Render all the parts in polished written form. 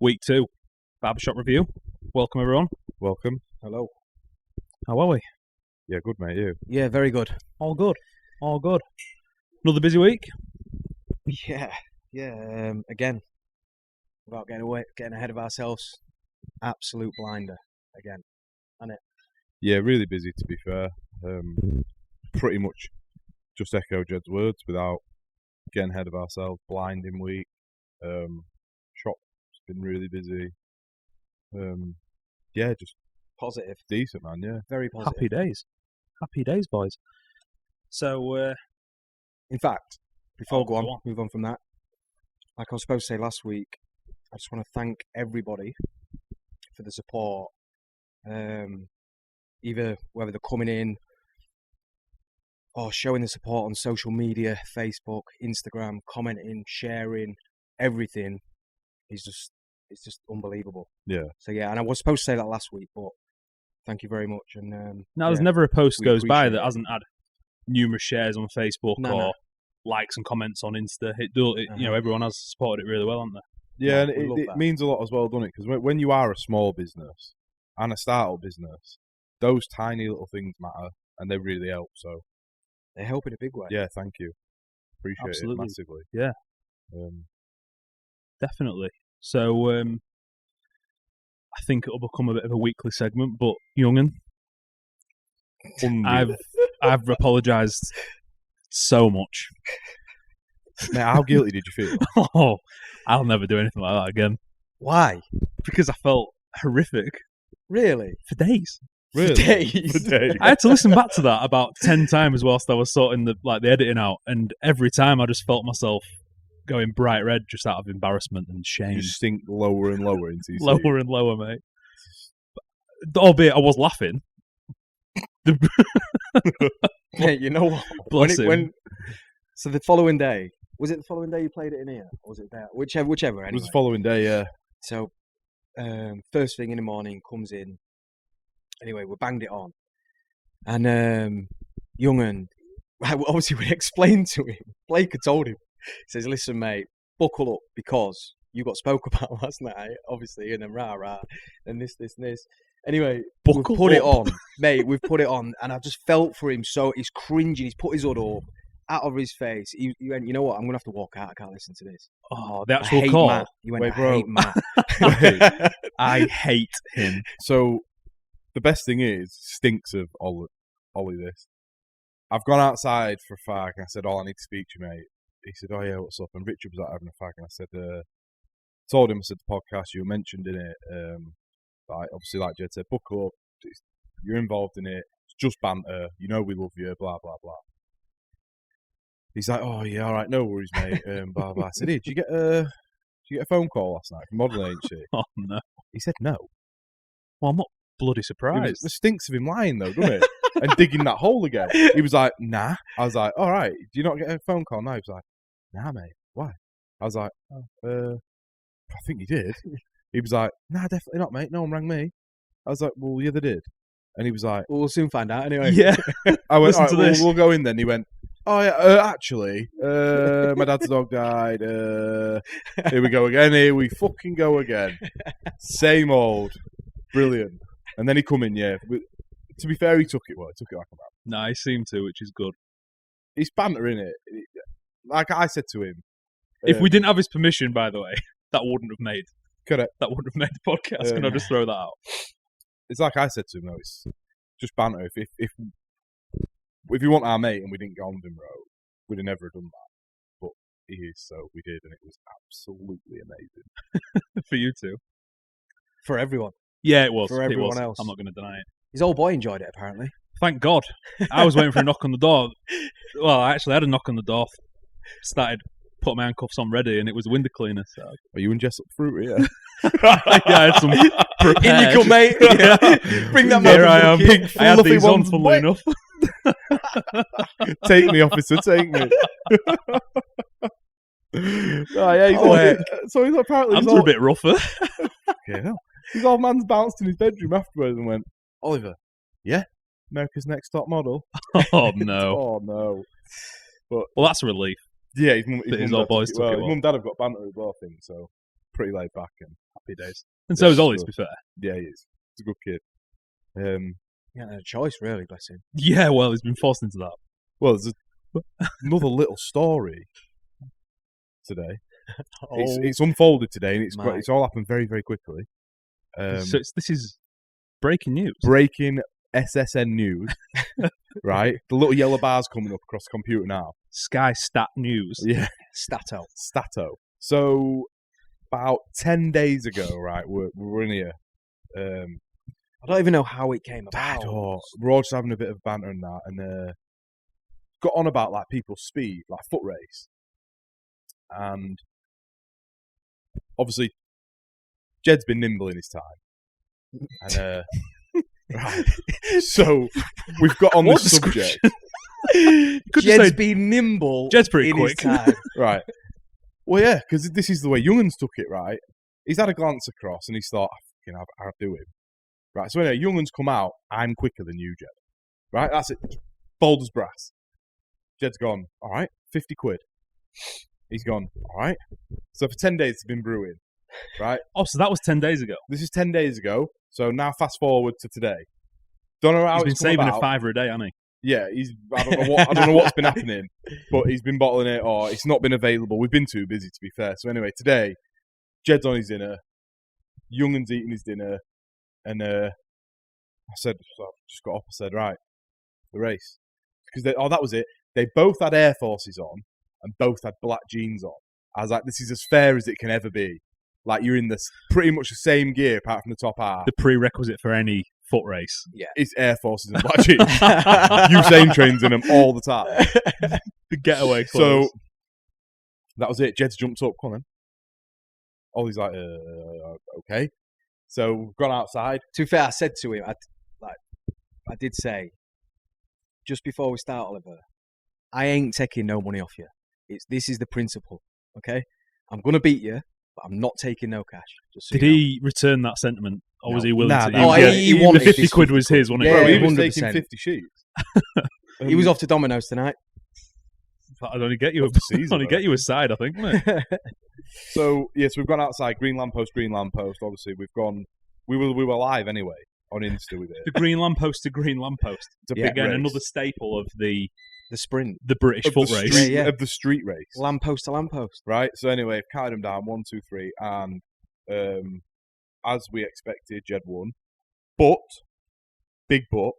Week 2, Barbershop Review. Welcome, everyone. Welcome. Hello. How are we? Yeah, good, mate. You? Yeah, very good. All good. All good. Another busy week? Yeah. Again, without getting ahead of ourselves, absolute blinder again. Yeah, really busy, to be fair. Pretty much just echo Jed's words without getting ahead of ourselves. Blinding week. Shop's been really busy. Yeah, just Positive. decent, man. Yeah. Very positive. Happy days. Happy days, boys. So, In fact, before I go on. move on from that, like I was supposed to say last week, I just want to thank everybody for the support. Either whether they're coming in or showing the support on social media, Facebook, Instagram, commenting, sharing, everything is just unbelievable. Yeah. So yeah, and I was supposed to say that last week, but thank you very much. And now there's yeah, never a post we goes by appreciate that it. hasn't had numerous shares on Facebook No. or likes and comments on Insta. Everyone has supported it really well, haven't they? Yeah, No, and we love it that. means a lot as well, doesn't it? Because when you are a small business and a startup business, those tiny little things matter, and they really help. So, They help in a big way. yeah, thank you. Appreciate Absolutely. it massively. Yeah. Definitely. So, I think it'll become a bit of a weekly segment, but Young'un, Unreal. I've apologised so much. Mate, how guilty did you feel? Oh, I'll never do anything like that again Why? because I felt horrific Really? for days. Really? For days. For days. I had to listen back to that about 10 times whilst I was sorting the editing out, and every time I just felt myself going bright red just out of embarrassment and shame. You just sink lower and lower into your seat. Lower and lower, mate. Albeit I was laughing. Mate, you know what? Bless him. So the following day, was it the following day you played it in here? Or was it there? Whichever, It anyway. was the following day, yeah. So, first thing in the morning, comes in. Anyway, we banged it on. And Young'un, obviously we explained to him, Blake had told him, he says, listen mate, buckle up because you got spoke about last night, obviously, and then rah, and this, and this. Anyway, we've put it on, mate, we've put it on, and I just felt for him, so he's cringing, he's put his hood up, out of his face. He went, you know what, I'm going to have to walk out, I can't listen to this. Oh, the I actual hate call. Matt. He went, Wait, I bro. hate Matt. Wait. I hate him. So, the best thing is, stinks of Ollie this. I've gone outside for a fag, and I said, I need to speak to you, mate. He said, oh yeah, what's up? And Richard was out having a fag, and I said, told him, I said, the podcast you were mentioned in it, obviously, like Jed said, buckle up, you're involved in it, it's just banter, you know we love you, blah, blah, blah. He's like, oh yeah, all right, no worries, mate, blah, blah. I said, hey, did you get a phone call last night from modelling agency? Oh, no. He said, no. Well, I'm not bloody It surprised. stinks of him lying, though, doesn't it? And digging that hole again. He was like, nah. I was like, all right, do you not get a phone call now? He was like, nah, mate, why? I was like, I think you did. He was like, nah, definitely not, mate. No one rang me. I was like, well, yeah, they did. And he was like, We'll soon find out anyway. Yeah. I went, Listen all to right, this. we'll go in then. He went, oh, yeah, actually, my dad's dog died. Here we go again. Here we fucking go again. Same old. Brilliant. And then he come in, yeah. To be fair, he took it like a man. No, he seemed to, which is good. He's bantering it. Like I said to him. If we didn't have his permission, by the way, that wouldn't have made Correct. the podcast. Can I just throw that out? It's like I said to him, though. It's just banter. If you want our mate and we didn't get on with him, bro, we'd have never done that. But he is, so we did, and it was absolutely amazing. For you two. For everyone. Yeah, it was. For It everyone was. else. I'm not going to deny it. His old boy enjoyed it, apparently. Thank God. I was waiting for a knock on the door. Well, I actually had a knock on the door. Started putting my handcuffs on ready, and it was a window cleaner. So. Are you in Jessup Fruit here? Yeah, I had some prepared. In you come, mate. Yeah. Bring that Here I am. motherfucker. Big I had fluffy these on, ones. funnily enough. Take me, officer, take me. Oh, yeah, so he's apparently Hands are a bit rougher. Yeah. His old man's bounced in his bedroom afterwards and went, Oliver, yeah, America's Next Top Model. Oh, no. Oh no. Well, that's a relief. Yeah, his mum His dad old boys took it took well. it His well. mum and dad have got banter as well, I think, so pretty laid back and Happy days. And so is Ollie, to be fair. yeah, he is. He's a good kid. Yeah, no choice, really, bless him. Yeah, well, he's been forced into that. Well, there's another little story today. It's unfolded today, and it's all happened very, very quickly. So this is breaking news. Breaking SSN news, right? The little yellow bar's coming up across the computer now. Sky Stat News. Yeah, Stato. So about 10 days ago, right, we're in here. I don't even know how it came about. We're all just having a bit of banter and that, and got on about like people's speed, like foot race, and obviously Jed's been nimble in his time, and right. So we've got on this subject. Jed's been nimble. Jed's pretty in quick, his time. Right. Well, yeah, because this is the way Young'uns took it, right? He's had a glance across and he's thought, I'll do him. Right, so anyway, Young'uns come out, I'm quicker than you, Jed. Right, that's it. Bold as brass. Jed's gone, all right, 50 quid. He's gone, all right. So for 10 days it's been brewing, right? Oh, so that was 10 days ago. This is 10 days ago, so now fast forward to today. Don't know how He's been it's come saving about. a £5 a day, hasn't he? Yeah, I don't know what's been happening, but he's been bottling it, or it's not been available. We've been too busy, to be fair. So anyway, today, Jed's on his dinner, Young'uns eating his dinner, and I just got up. I said, right, the race, because that was it. They both had Air Forces on, and both had black jeans on. I was like, this is as fair as it can ever be. Like you're in pretty much the same gear, apart from the top half. The prerequisite for any foot race. Yeah, it's Air Forces and black jeans. Usain trains in them all the time. The getaway clothes. So that was it. Jed's jumped up. Come on, then. Ollie's like, okay. So we've gone outside. to be fair, I said to him, I did say, just before we start, Oliver, I ain't taking no money off you. This is the principle, okay? I'm gonna beat you, but I'm not taking no cash. Just so Did he return that sentiment, or was he willing to? no. He wanted the 50 quid was his, wasn't it? Bro, Yeah, he was 100%. taking 50 sheets. He was off to Domino's tonight. I'd only get you a side, I think, wouldn't it? So yes, we've gone outside. Green lamppost. Obviously, we've gone. We were live anyway on Insta with it. The green lamppost to green lamppost. It's a Yeah. big Again, race. another staple of the Sprint. British of foot the race. street, Yeah. of the street race. Lamppost to lamppost. Right. So anyway, I've counted them down 1, 2, 3, and as we expected, Jed won, big but,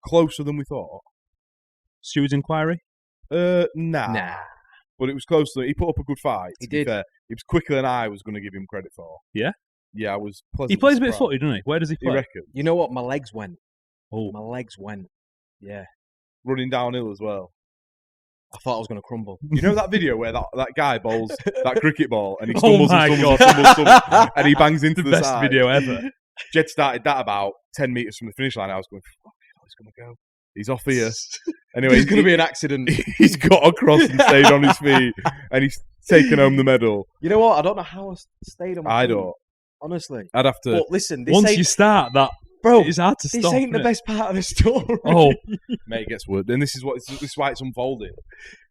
closer than we thought. Steward's inquiry. Nah. But it was closer. He put up a good fight. He to be did. fair. It was quicker than I was going to give him credit for. Yeah? Yeah, I was pleasantly He plays a bit of surprised. footy, doesn't he? Where does he You play? reckon? You know what? My legs went. Oh, My legs went. Yeah. Running downhill as well. I thought I was going to crumble. You know that video where that guy bowls that cricket ball and he Oh stumbles my and God. stumbles and he bangs into the best side. video ever. Jed started that about 10 metres from the finish line. I was going, fuck, he's going to go. He's off here. Anyway, There's going to be an accident. he's got across and stayed on his feet and he's taken home the medal. You know what? I don't know how I stayed on my I feet, don't. Honestly. I'd have to. But listen, this Once ain't, you start, that bro, it's hard to this stop. ain't the innit? best part of the story. Oh, Mate, it gets worse. And this is why it's unfolding.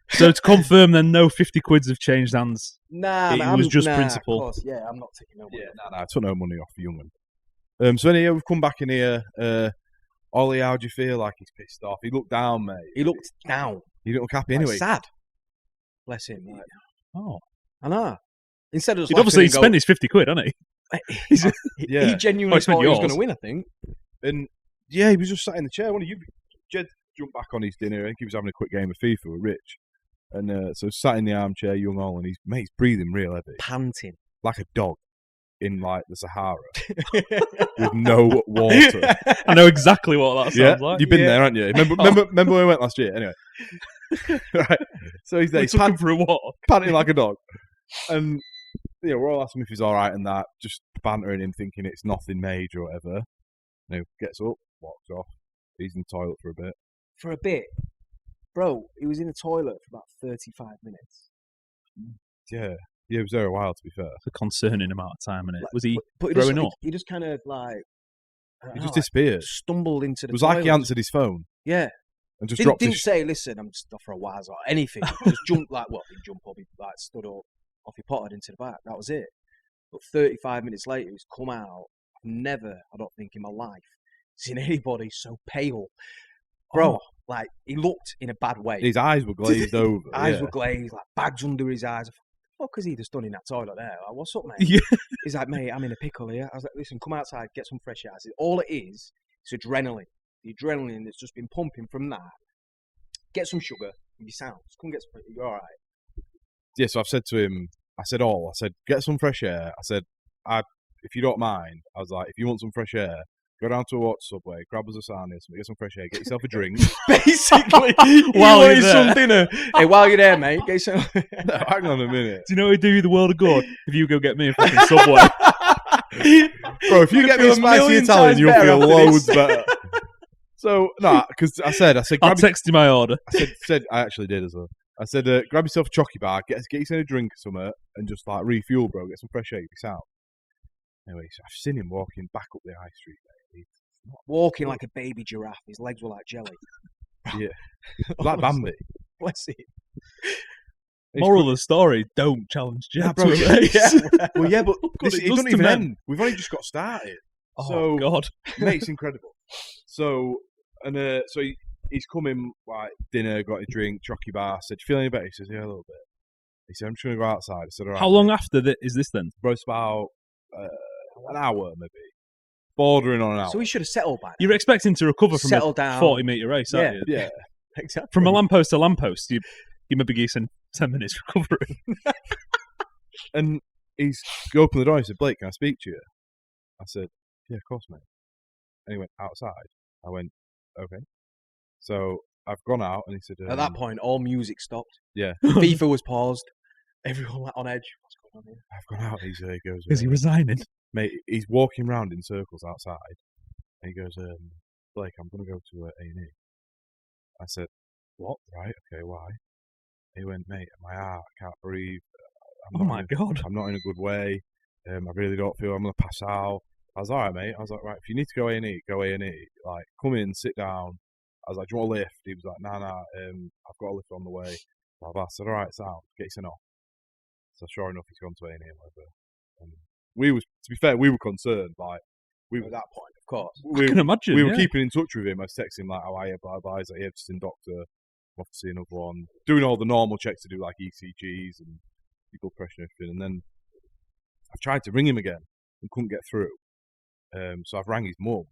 so to confirm, then no 50 quids have changed hands. Nah, It man, was just nah, principle. Of course, yeah, I'm not taking no money. Yeah, I took no money off Young'un. So anyway, we've come back in here. Ollie, how do you feel? Like he's pissed off. He looked down, mate. He looked down. He didn't look happy Like, anyway. sad. Bless him. Like, Oh, I know. Instead of just he'd obviously laughing and spent his 50 quid, hasn't he? Yeah. he genuinely spent thought he was yours. going to win, I think. And yeah, he was just sat in the chair. Jed jumped back on his dinner. I think he was having a quick game of FIFA with Rich. And so sat in the armchair, young Ol, and he's breathing real heavy. Panting. Like a dog in like the Sahara with no water. I know exactly what that sounds like. You've been Yeah. there, haven't you? Remember when we went last year? Anyway. Right. So he's there, We he's took him for a walk. panting like a dog. And we're all asking him if he's all right and that, just bantering him, thinking it's nothing major or whatever. Gets up, walks off. He's in the toilet for a bit. For a bit. Bro, he was in the toilet for about 35 minutes. Yeah, he was there a while, to be fair. It's a concerning amount of time, innit? Like, Was he but he throwing just, up? He just kind of like... I don't He know, just like, disappeared. stumbled into the It was toilet. like he answered his phone Yeah. and just Didn't dropped his... say, listen, I'm just off for a while or anything. Just jumped like, he jumped up, he like stood up, off he potted into the back. That was it. But 35 minutes later, he's come out. I've never, I don't think in my life, seen anybody so pale. Bro, like, he looked in a bad way. His eyes were glazed over. Eyes yeah. were glazed, like bags under his eyes. What has he just done in that toilet there? Like, what's up, mate? Yeah. He's like, mate, I'm in a pickle here. I was like, listen, come outside, get some fresh air. I said, all it is adrenaline. The adrenaline that's just been pumping from that. Get some sugar. You sound. Just come get some. You're all right. Yeah, so I've said to him, I said, get some fresh air. I said, if you don't mind, I was like, if you want some fresh air, go down to a Watts Subway, grab us a sandwich, get some fresh air, get yourself a drink. Basically, While you you're wanted some dinner. Hey, while you're there, mate, get some. No, hang on a minute. Do you know what would do you the world of good if you go get me a fucking Subway? Bro, if you get me a feel a spicy million Italian, times you'll better feel after loads this. better. So, because I said, I'll grab text you my order. I actually did as well. I said, grab yourself a chocky bar, get yourself a drink or something, and just like refuel, bro. Get some fresh air, be sound. Anyway, so I've seen him walking back up the high street, mate. Walking like a baby giraffe. His legs were like jelly. Yeah, like Bambi. Bless him. Moral of the story: don't challenge Jed bro, to a race. Yeah. Well, yeah, but God, it it does doesn't to even men. end. We've only just got started. Oh So, God! mate, it's incredible. So, so he's coming, like, dinner, got a drink, chocky bar. I said, you feel any better? He says, yeah, a little bit. He said, I'm just going to go outside. I said, all right. How long after is this then? Bro, it's about an hour, maybe. Bordering on an hour. So he should have settled by now. You're expecting to recover from Settle a down. 40-meter race, aren't you? Yeah. Exactly. From a lamppost to lamppost, you maybe getting 10 minutes recovery. And he opened the door. He said, Blake, can I speak to you? I said, yeah, of course, mate. And he went, outside? I went, okay. So I've gone out, and he said... At that point, all music stopped. Yeah. FIFA was paused. Everyone like on edge. What's going on here? I've gone out. He goes... Is he resigning? Mate, he's walking around in circles outside. And he goes, Blake, I'm going to go to A&E. I said, what? Right, okay, why? He went, mate, my heart, I can't breathe. Oh my God. I'm not in a good way. I really don't feel I'm going to pass out. I was all right, mate. I was like, right, if you need to go A&E, go A&E. Like, come in, sit down. I was like, do you want a lift? He was like, nah, I've got a lift on the way. Blah, blah. I said, all right, sound, get yourself off. So sure enough, he's gone to A&E and whatever. And to be fair, we were concerned. Like, At that point, of course. I can imagine. We were yeah. keeping in touch with him. I was texting him, like, how are you, blah, blah. He's like, yeah, just in doctor. I'm off to see another one. Doing all the normal checks to do, like, ECGs and blood pressure and everything. And then I've tried to ring him again and couldn't get through. So I've rang his mum.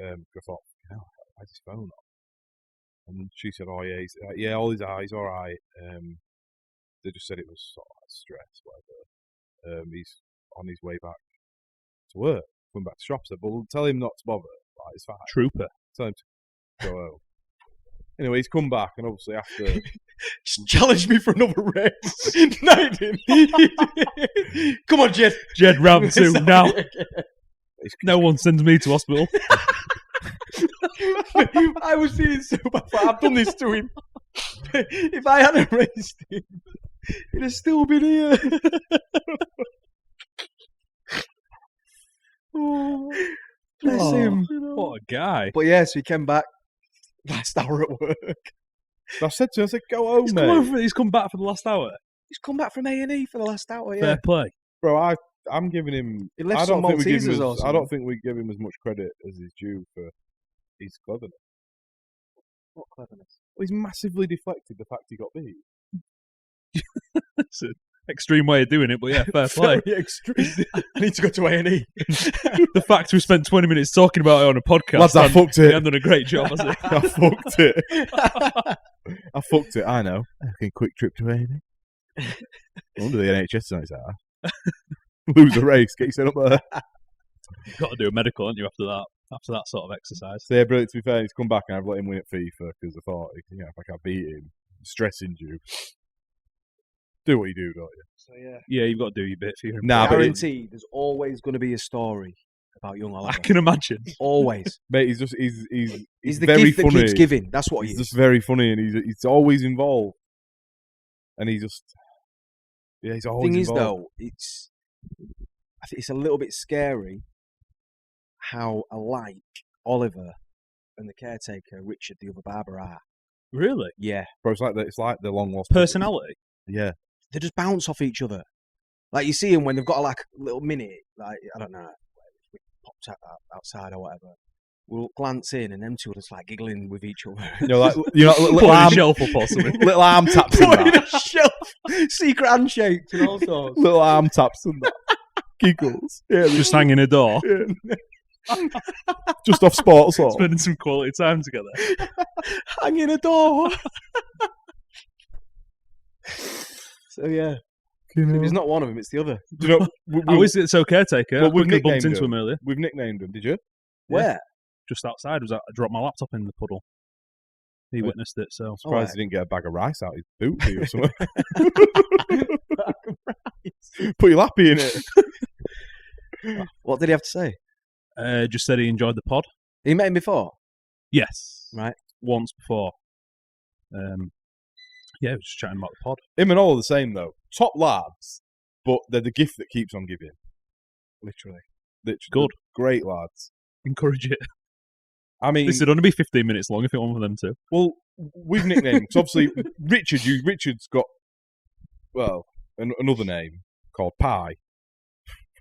I thought, why's his phone on? And she said, oh, yeah, yeah, all his eyes, all right. They just said it was sort of like stress, whatever. He's on his way back to work, coming back to shop. So, but we'll tell him not to bother. Like, it's fine. Trooper. Tell him to go home. Anyway, he's come back, and obviously after... Just challenge me for another race. No, he didn't. Come on, Jed. Jed, round 2 now. No one sends me to hospital. I was feeling so bad. I've done this to him. If I hadn't raced him, he'd have still been here. Bless him. What a guy. But yeah, so he came back last hour at work. I said to him, I said, go home, He's come back for the last hour. He's come back from A&E for the last hour, yeah. Fair play. Bro, I'm giving him... He left I some don't think we give Maltesers him or as, something. I don't think we give him as much credit as he's due for his cleverness. What cleverness. Well, he's massively deflected the fact he got beat. It's an extreme way of doing it, but yeah, fair play. Very extreme. I need to go to A&E. The fact we spent 20 minutes talking about it on a podcast. Lads, I fucked He it. hasn't done a great job, has he? I fucked it. I fucked it, I know. Okay, quick trip to A&E. I wonder the NHS tonight, that. Lose a race, get yourself up there. You've got to do a medical, haven't you, after that sort of exercise? So yeah, brilliant. To be fair, he's come back and I've let him win at FIFA because I thought, if I can't beat him, stressing you. Do what you do, don't you? So yeah. Yeah, you've got to do your bit for your Nah, I but guarantee there's always going to be a story about young I Oliver. can imagine. Always. mate, he's He's the very gift that funny. keeps giving. That's what he He's is. just very funny and he's always involved. And he's just... Yeah, he's always Thing is, involved. though, I think it's a little bit scary how alike Oliver and the caretaker, Richard, the other barber, are. Really? Yeah. Bro, it's like the long lost... Personality? Yeah. They just bounce off each other. Like you see them when they've got like a little mini, like I don't know, popped outside or whatever. We'll glance in, and them two are just like giggling with each other. Like little Put on a arm, shelf up or something. little arm taps and Put in that. a shelf, secret handshakes and all sorts. Little arm taps and that. Giggles. Yeah, Just hanging a door. just off sports hall. Spending some quality time together. Hanging a door. So yeah, if it's not one of them, it's the other. Do you know, How is it so caretaker? Well, I we've quickly bumped nicknamed into him earlier. we've nicknamed him. Did you? Where? Just outside. I dropped my laptop in the puddle. He Right. witnessed it, so. Surprised he didn't get a bag of rice out his boot for you or something. Put your lappy in it. What did he have to say? Just said he enjoyed the pod. He met him before, Yes. right? Once before. Yeah, we were just chatting about the pod. Him and all are the same though. Top lads, but they're the gift that keeps on giving. Literally. Good. Great lads. Encourage it. I mean, This would only be 15 minutes long if it weren't for them too. well, we've nicknamed. So obviously, Richard's got, well, another name called Pie.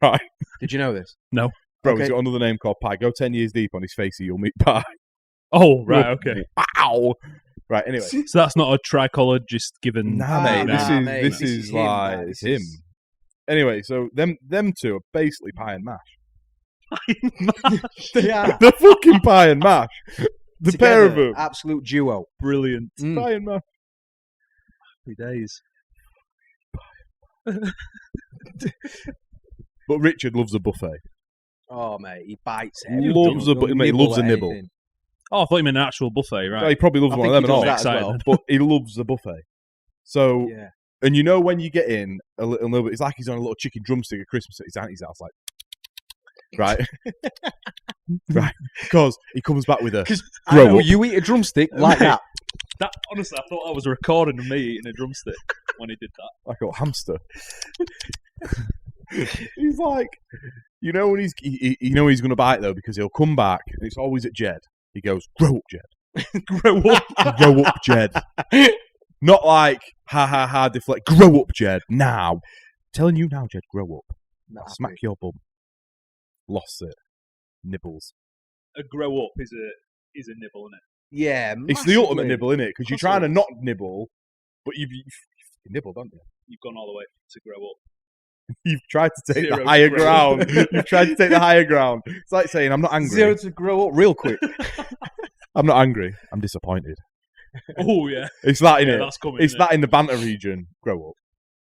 Right. Did you know this? Bro, Okay. he's got another name called Pie. Go 10 years deep on his face, you'll meet Pie. Oh, right, okay. Ow! Right, anyway. So that's not a trichologist given. Nah, mate, nah, this is him, like, man. it's This him. is- Anyway, so them two are basically Pie and Mash. They are. They're fucking Pie and Mash. The pair of Together, them. absolute duo. Brilliant. Mm. Pie and Mash. Happy days. But Richard loves a buffet. Oh mate, he bites it. He loves a He'll mate, he loves a at nibble. anything. Oh, I thought you meant an actual buffet, Well, right? he probably loves I one of think them he and does all. that as well. But he loves a buffet. So, Yeah. and you know when you get in a little bit, it's like he's on a little chicken drumstick at Christmas at his auntie's house, like, right? Right. Because he comes back with a I grow know, up. you eat a drumstick like that. That honestly, I thought that was a recording of me eating a drumstick when he did that. like a hamster. He's like, you know when you know he's going to bite though because he'll come back and it's always at Jed. He goes, "Grow up, Jed. Grow up. Grow up, Jed." Not like ha ha ha deflect. Grow up, Jed. Now, telling you now, Jed. Grow up. Nah, Smack your bum. Lost it. Nibbles. A grow up is a nibble, isn't it? Yeah, It's the ultimate massively. nibble, isn't it? Because you're Of course trying it to is. not nibble, but you've nibbled, haven't you? You've gone all the way to grow up. You've tried to take Zero the to higher grow. ground. You've tried to take the higher ground. It's like saying, I'm not angry. 0 to grow up real quick. I'm not angry. I'm disappointed. Oh yeah, It's that in yeah, it. that's coming. It's innit? that in the banter region. Grow up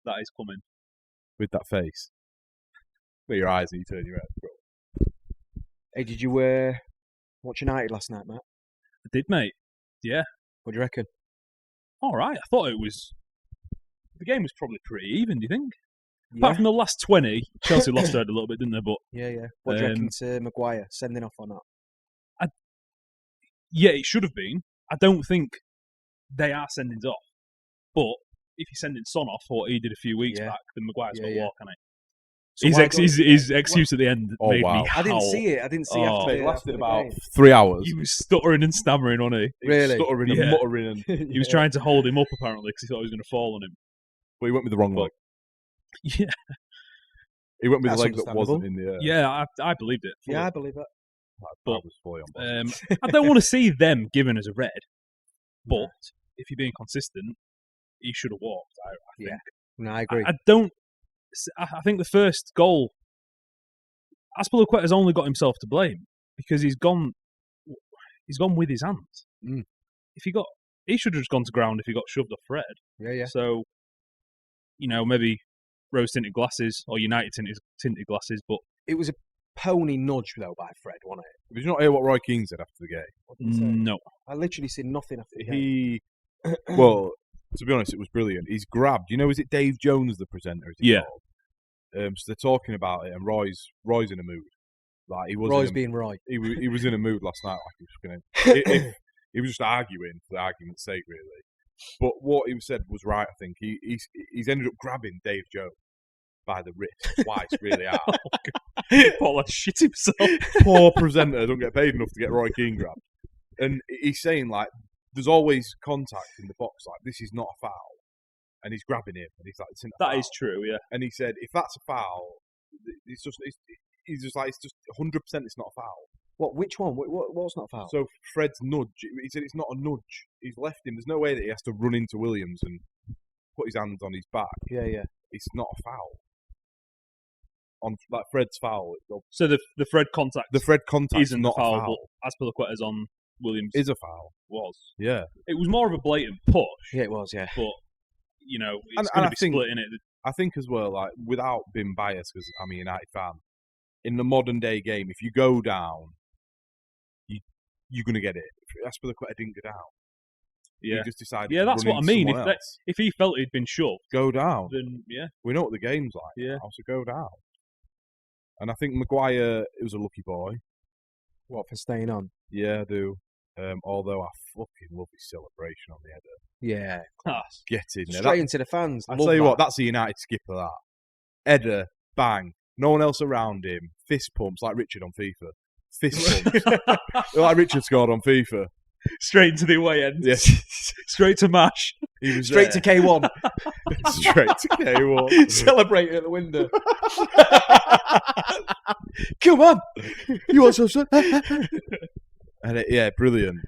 That is coming. with that face. With your eyes and you turn your head. Grow up. Hey, did you watch United last night, Matt? I did, mate. What do you reckon? All right. I thought it was. The game was probably pretty even. Do you think? Yeah, Apart from the last 20, Chelsea lost their head a little bit, didn't they? But yeah. What do you reckon to Maguire sending off or not? yeah, it should have been. I don't think they are sending off. But if you're sending Son off, what he did a few weeks Yeah. back, then Maguire's got to Yeah. walk on it. So His, why ex- don't- his excuse at the end Oh, made wow. me I didn't howl. see it. I didn't see Oh. after It the, lasted after the about game. 3 hours. He was stuttering and stammering on it. He was Really? stuttering Yeah. and muttering, and He was trying to hold him up apparently because he thought he was going to fall on him. but he went with the wrong But- leg. Yeah, He went with That's the leg that wasn't in the air. yeah, I believed it. Yeah, I believe that. I but, was fully on board. I don't want to see them given as a red, but if you're being consistent, he should have walked. I think. Yeah. No, I agree. I don't. I think the first goal, Azpilicueta's only got himself to blame because he's gone with his hands. Mm. He should have just gone to ground if he got shoved off red. Yeah. So, maybe rose tinted glasses or United tinted glasses, but It was a pony nudge though by Fred, wasn't it? Did you not hear what Roy Keane said after the game? What did he say? no. I literally seen nothing after the game. He, well, to be honest, it was brilliant. He's grabbed. Is it Dave Jones, the presenter? Is he Yeah. called? So they're talking about it, and Roy's in a mood. Like he was. Roy's being Roy. He was in a mood last night. Like he was going. He was just arguing for the argument's sake, really. But what he said was right. I think he's ended up grabbing Dave Jones by the wrist twice, really hard. Paul had shit himself. Poor presenter don't get paid enough to get Roy Keane grabbed. And he's saying, like, there's always contact in the box. Like, this is not a foul. and he's grabbing him, and he's like, "It's in a That foul." is true, yeah. And he said, if that's a foul, he's just 100%. It's not a foul. What? Which one? What's not foul? So Fred's nudge. He said it's not a nudge. He's left him. There's no way that he has to run into Williams and put his hands on his back. Yeah. It's not a foul. On like Fred's foul. So the Fred contact. The Fred contact isn't not a foul, a foul. but as per the quotas on Williams, Is a foul. was. Yeah. It was more of a blatant push. Yeah, it was. Yeah. But it's And going to I be think- split in it. I think as well, like without being biased, because I'm a United fan. In the modern day game, if you go down, you're going to get it. Aspilicueta didn't go down. Yeah, He just decided. yeah, to that's run what I into mean. someone else. If he felt he'd been shoved, Go down. then yeah, We know what the game's like. Yeah. Now, so go down. And I think Maguire, it was a lucky boy. What, for staying on? Yeah, I do. Although I fucking love his celebration on the header. Yeah. class. Get in there. Straight into the fans. I Love tell you that. what, that's a United skipper. That header, bang. No one else around him. Fist pumps like Richard on FIFA. Fist pumps like Richard scored on FIFA. Straight into the away end. Yes, Straight to mash. he was Straight to K1. straight to K1. Celebrating at the window. Come on. You want some son? And yeah, brilliant.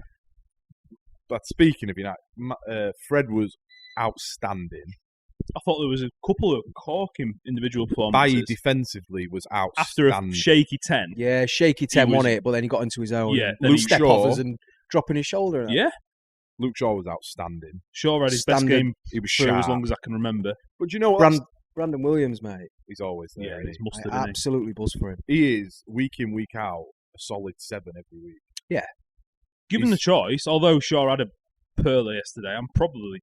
But speaking of United, Fred was outstanding. I thought there was a couple of corking individual Bailly performances defensively was after a outstanding. shaky 10. Yeah, shaky 10 was- won it, but then he got into his own. Yeah, and then Luke he- step Shaw- offers and dropping his shoulder. Yeah, Luke Shaw was outstanding. Shaw had his best Standard. game He was for sharp. as long as I can remember. But do you know what? Brandon Williams, mate. He's always there. Yeah, isn't he's he? mustard, I isn't absolutely buzz for him. He is week in, week out, a solid 7 every week. Given the He's- choice, although Shaw had a pearler yesterday, I'm probably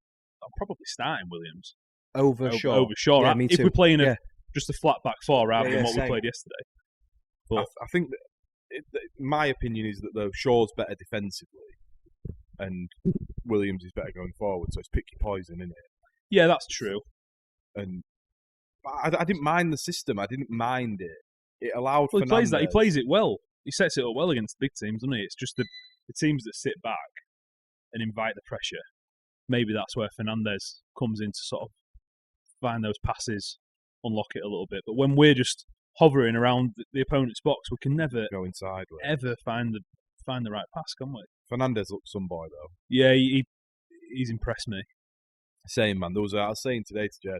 starting Williams Over Shaw. over Shaw. Yeah, me If too. we're playing Yeah. just a flat back four rather Yeah, than yeah, what same. we played yesterday. I, But- I think my opinion is that though Shaw's better defensively, and Williams is better going forward. So it's pick your poison, isn't it? Yeah, that's true. And I didn't mind the system. I didn't mind it. It allowed. Well, he plays that. He Fernandes- plays it well. He sets it up well against big teams, doesn't he? It's just the teams that sit back and invite the pressure. Maybe that's where Fernandes comes in to sort of find those passes, unlock it a little bit. But when we're just hovering around the opponent's box, we can never going sideways. ever find the right pass, can we? Fernandes looks some boy though. Yeah, he's impressed me. Same man. I was saying today to Jed,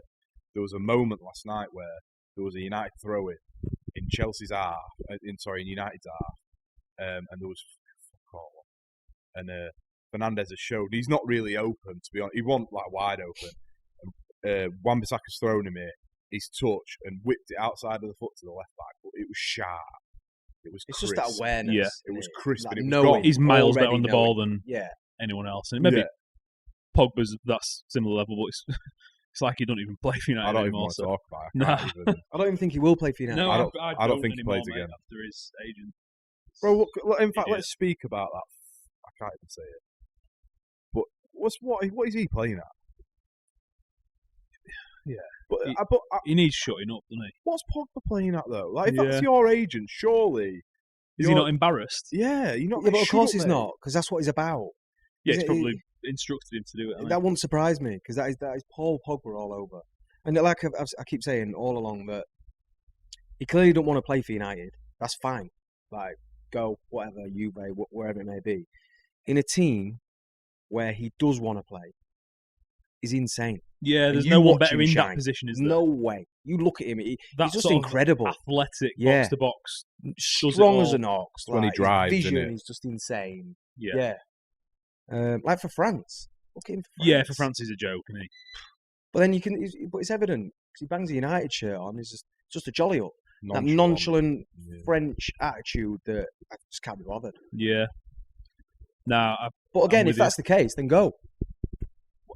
there was a moment last night where there was a United throw in Chelsea's half, in United's half, and there was fuck all. And Fernandes has showed he's not really open, to be honest. He wasn't like wide open. Wan-Bissaka's thrown him it. He's touched and whipped it outside of the foot to the left back, but it was sharp. It was. It's crisp. just that awareness. Yeah. It was crisp Like and it was knowing. gone. He's miles Already better on the knowing. ball than Yeah. anyone else. And maybe Yeah. Pogba's that's similar level, but it's like he don't even play for United I don't even anymore. want to So. talk about it. Nah. I can't even. I don't even think he will play for United. No, I don't think he anymore, plays mate, again. after his agent. Bro, look, in fact, Idiot. let's speak about that. I can't even say it. But what is he playing at? Yeah. But, He- but He needs shutting up, doesn't he? what's Pogba playing at though? Like, if Yeah. that's your agent, surely. Is he not embarrassed? Yeah, you're not. Yeah, but of shut course up, he's mate. not, because that's what he's about. Yeah, Is he's it- probably instructed him to do it. hasn't he? That wouldn't surprise me, because that is Paul Pogba all over. And like I keep saying all along, that he clearly don't want to play for United. That's fine. Like, go, whatever, Juve, wherever it may be. In a team where he does want to play is insane. Yeah, And there's you no one watch better him in shine. that position, is there? No way. You look at him, he's That just sort of incredible. athletic Yeah. box to box. Strong as all. an ox. when he Like, drives, his isn't vision it? is just insane. Yeah. Yeah. Like for France. Look at him for France. Yeah, for France he's a joke, isn't he? But then but it's evident, because he bangs a United shirt on, he's just a jolly up. That nonchalant Yeah. French attitude that I just can't be bothered. Yeah. Nah, But again, with if you. that's the case, then go.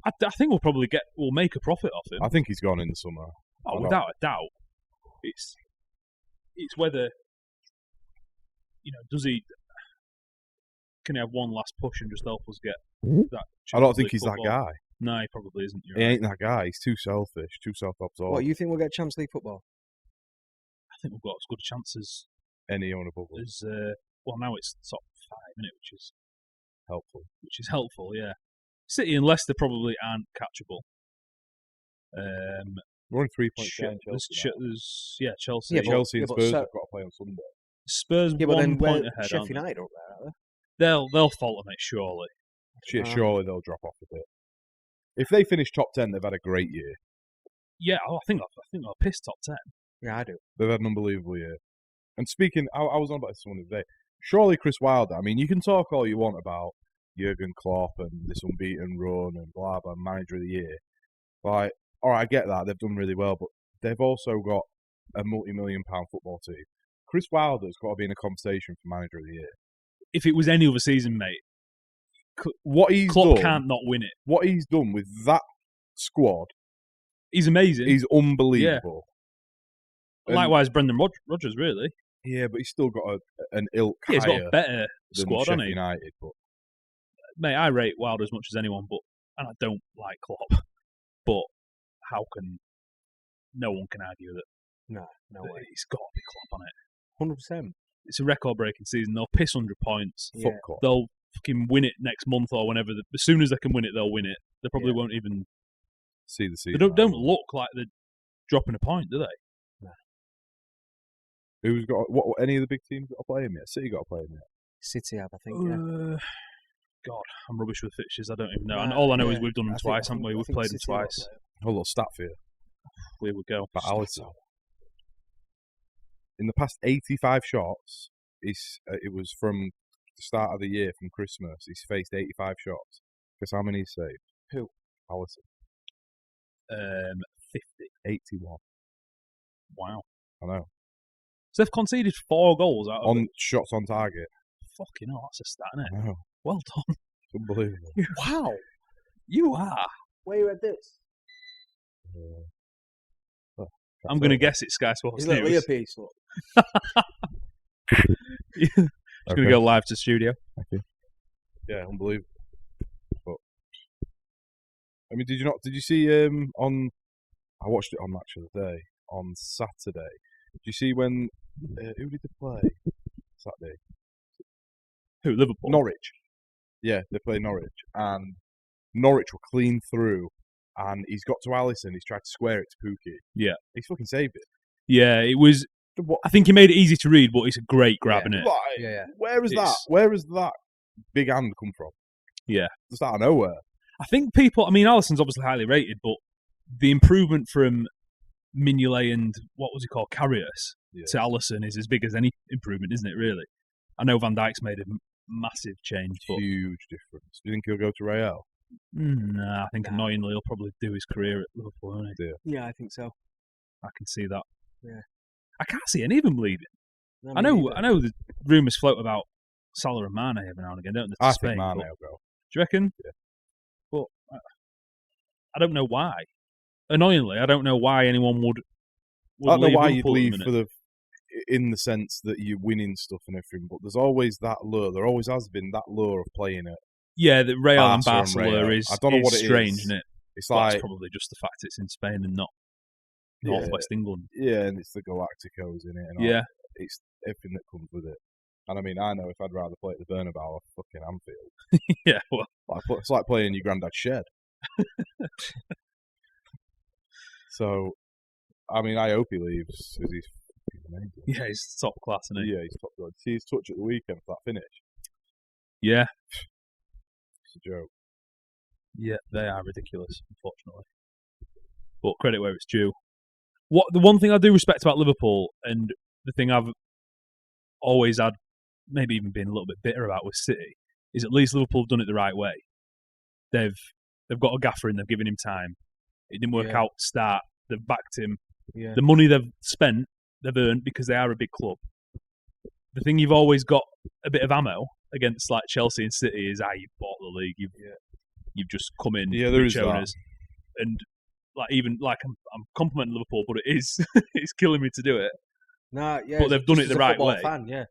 I think we'll make a profit off him. I think he's gone in the summer. Oh, without a doubt. It's whether, does he? Can he have one last push and just help us get that? I don't Champions think League he's that football? guy. No, he probably isn't. You're He right. ain't that guy. He's too selfish, too self-absorbed. What, you think we'll get Champions League football? I think we've got as good a chance Any owner bubble as well. Now it's top 5, isn't it? helpful. Which is helpful. Yeah. City and Leicester probably aren't catchable. We're only 3 points behind there's, Chelsea. now. Chelsea. Yeah, but- Chelsea and but Spurs so- have got to play on Sunday. Spurs Yeah, but 1 then point where ahead, aren't Sheffield they? United up there, are They'll falter, mate, surely. Surely they'll drop off a bit. If they finish top 10, they've had a great year. Yeah, I think they'll piss top 10. they? Yeah, I do. They've had an unbelievable year. And speaking, I was on about this one the other day. Surely Chris Wilder, I mean, you can talk all you want about Jurgen Klopp and this unbeaten run and blah, blah, manager of the year. Like, all right, I get that. They've done really well, but they've also got a multi-million-pound football team. Chris Wilder's got to be in a conversation for manager of the year. If it was any other season, mate, What he's Klopp done, can't not win it. what he's done with that squad He's amazing. is unbelievable. And- Likewise, Brendan Rodgers, really. Yeah, but he's still got an ilk Yeah, he's higher got a better than squad, Sheffield hasn't he? United. But Mate, I rate Wilder as much as anyone, and I don't like Klopp. But how can no one can argue that No way. he's got to be Klopp on it? 100%. It's a record-breaking season. They'll piss 100 points. Yeah. fuck Klopp. They'll fucking win it next month or whenever. As soon as they can win it, they'll win it. They probably Yeah. won't even. See the They season. don't look like they're dropping a point, do they? Who's got what? Any of the big teams got to play him yet? City got to play him yet? City have, I think, yeah. God, I'm rubbish with fixtures. I don't even know. And Nah, all I know yeah. is we've done them I think- twice, I haven't think- we? I We've think played them City will twice. play. A little stat for you. Here we go. But Alisson, in the past 85 shots, it was from the start of the year, from Christmas. He's faced 85 shots. Guess how many he's saved? Who? Alisson. 50. 81. Wow. I know. So they've conceded 4 goals out of On it. shots on target. Fucking hell, that's a stat, isn't I it? know. Well done. It's unbelievable. Wow. You are. Where you read this? I'm going to guess it's Sky Sports His little News. earpiece, look. Just going to go live to studio. Yeah, unbelievable. But I mean, did you see on? I watched it on Match of the Day on Saturday. Did you see when? Who did they play Saturday? Who? Liverpool? Norwich. Yeah, they played Norwich, and Norwich were clean through, and he's got to Alisson. He's tried to square it to Pookie. Yeah. He's fucking saved it. Yeah, it was. I think he made it easy to read, but it's a great grab, Yeah. isn't it? Like, Yeah. Where is that? It's- Where has that big hand come from? Yeah. Just out of nowhere. I think people. I mean, Alisson's obviously highly rated, but the improvement from Mignolet and what was he called, Karius, Yeah. to Alisson is as big as any improvement, isn't it? Really. I know Van Dijk's made a massive change, but Huge difference. Do you think he'll go to Real? nah, I think Nah. annoyingly he'll probably do his career at Liverpool. Won't he? Yeah, I think so. I can see that. Yeah. I can't see any of them leaving. No, I me know. neither. I know the rumours float about Salah and Mane every now and again, don't they? to I Spain, think Mane but- will go. Do you reckon? Yeah. But I don't know why. Annoyingly, I don't know why anyone would I don't know leave why Liverpool you'd at leave the for minute. in the sense that you're winning stuff and everything, but there's always that lure. There always has been that lure of playing it. Yeah, the Real and Barca and Barcelona Real. is, I don't know is what it strange, is. isn't it? It's Well, like that's probably just the fact it's in Spain and not Yeah. Northwest England. yeah, and it's the Galacticos in it, and all. Yeah, It's everything that comes with it. And I mean, I know if I'd rather play at the Bernabeu or fucking Anfield, yeah. Well, it's like playing in your granddad's shed. So, I mean, I hope he leaves because he's amazing. yeah, he's top class, isn't he? Yeah, he's top good. See his touch at the weekend for that finish. Yeah, It's a joke. yeah, they are ridiculous, unfortunately. But credit where it's due. The one thing I do respect about Liverpool, and the thing I've always had, maybe even been a little bit bitter about with City, is at least Liverpool have done it the right way. They've got a gaffer in, they've given him time. It didn't work Yeah. out to start. They've backed him. Yeah. The money they've spent, they've earned because they are a big club. The thing you've always got a bit of ammo against, like Chelsea and City, is you've bought the league. You've just come in, Yeah, there rich is that. owners, and I'm complimenting Liverpool, but it is it's killing me to do it. Nah, yeah. But they've done just it the as a right football way. Fan, yeah.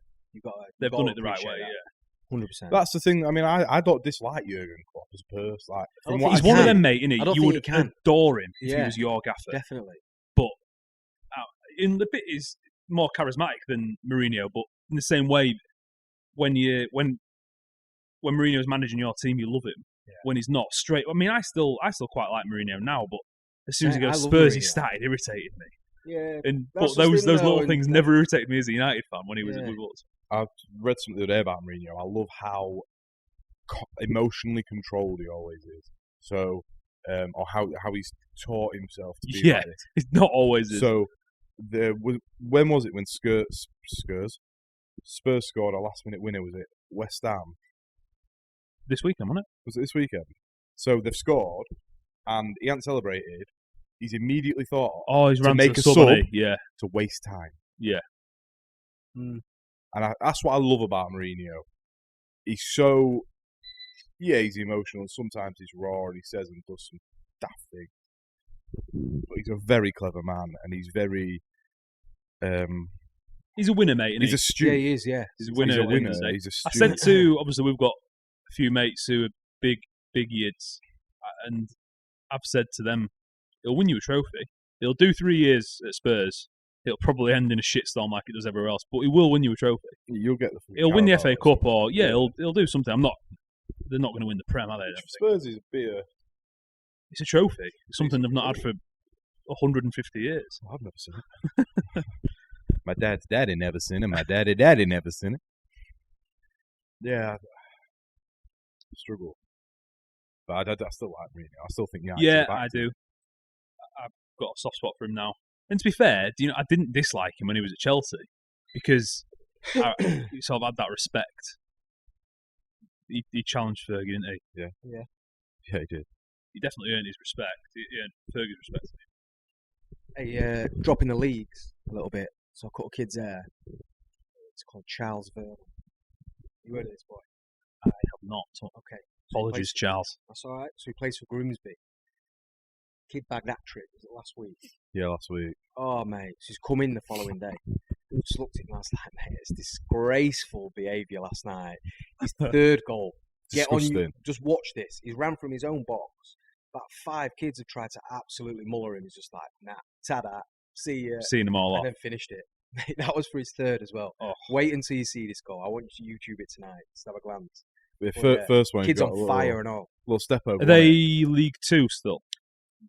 They've done it the right way. Yeah, 100%. That's the thing. I mean, I don't dislike Jurgen Klopp as a person. Like, I don't from think what he's I one of can- them, mate. Innit? I don't You think would he can. adore him if he Yeah. was your gaffer. Definitely. In the bit is more charismatic than Mourinho, but in the same way, when Mourinho's managing your team, you love him. Yeah. When he's not, straight. I mean, I still quite like Mourinho now, but As soon as he Yeah, I goes love Spurs, he Mourinho. started irritating me. Yeah, And that's but the those thing, little though, things and never irritated me as a United fan when he was Yeah. with us. I've read something the other day about Mourinho. I love how emotionally controlled he always is. So, or how he's taught himself to be Yeah. like this. It's not always this. So, when was it when Spurs scored a last-minute winner? Was it West Ham? This weekend, wasn't it? Was it this weekend? So they've scored, and he hadn't celebrated. He's immediately thought Oh, he's to ran make to a sub, sub hasn't he? Yeah. to waste time. Yeah. And that's what I love about Mourinho. He's so, he's emotional. Sometimes he's raw and he says and does some daft things. But he's a very clever man, and he's very. He's a winner, mate. He's he? astute. Yeah, he is. Yeah, He's a winner. He's a at the end winner. of the day. He's I astute. said to, obviously, we've got a few mates who are big yids, and I've said to them, he'll win you a trophy. He'll do 3 years at Spurs. It'll probably end in a shitstorm like it does everywhere else, but he will win you a trophy. You'll get the. He'll win the Carabao FA Cup, or he'll do something. They're not going to win the Prem, are they? I don't think. Spurs is a bit. It's a trophy. It's something they've not had for 150 years. I've never seen it. My dad's daddy never seen it. My daddy never seen it. Yeah, I struggle. But I still like Mourinho. I still think Yeah, I do. I've got a soft spot for him now. And to be fair, I didn't dislike him when he was at Chelsea because he sort of had that respect. He challenged Fergie, didn't he? Yeah, he did. He definitely earned his respect. He earned Fergie's respect. Hey, dropping the leagues a little bit. So a couple of kids there. It's called Charles Vernon. You heard of this boy? I have not. Okay. Apologies, Charles. That's all right. So he plays for Grimsby. Kid bagged that trip. Was it last week? Yeah, last week. Oh, mate. So he's come in the following day. I just looked at him and I was like, mate, it's disgraceful behaviour last night. His third goal. Get on you. Disgusting. Just watch this. He ran from his own box. About 5 kids have tried to absolutely muller him. He's just like, nah, ta-da, see ya. Seen them all And off. then finished it. Mate, that was for his third as well. Oh. Wait until you see this goal. I want you to YouTube it tonight. Just have a glance. The yeah. first one, Kids got on a fire and all. little step over. Are they League 2 still?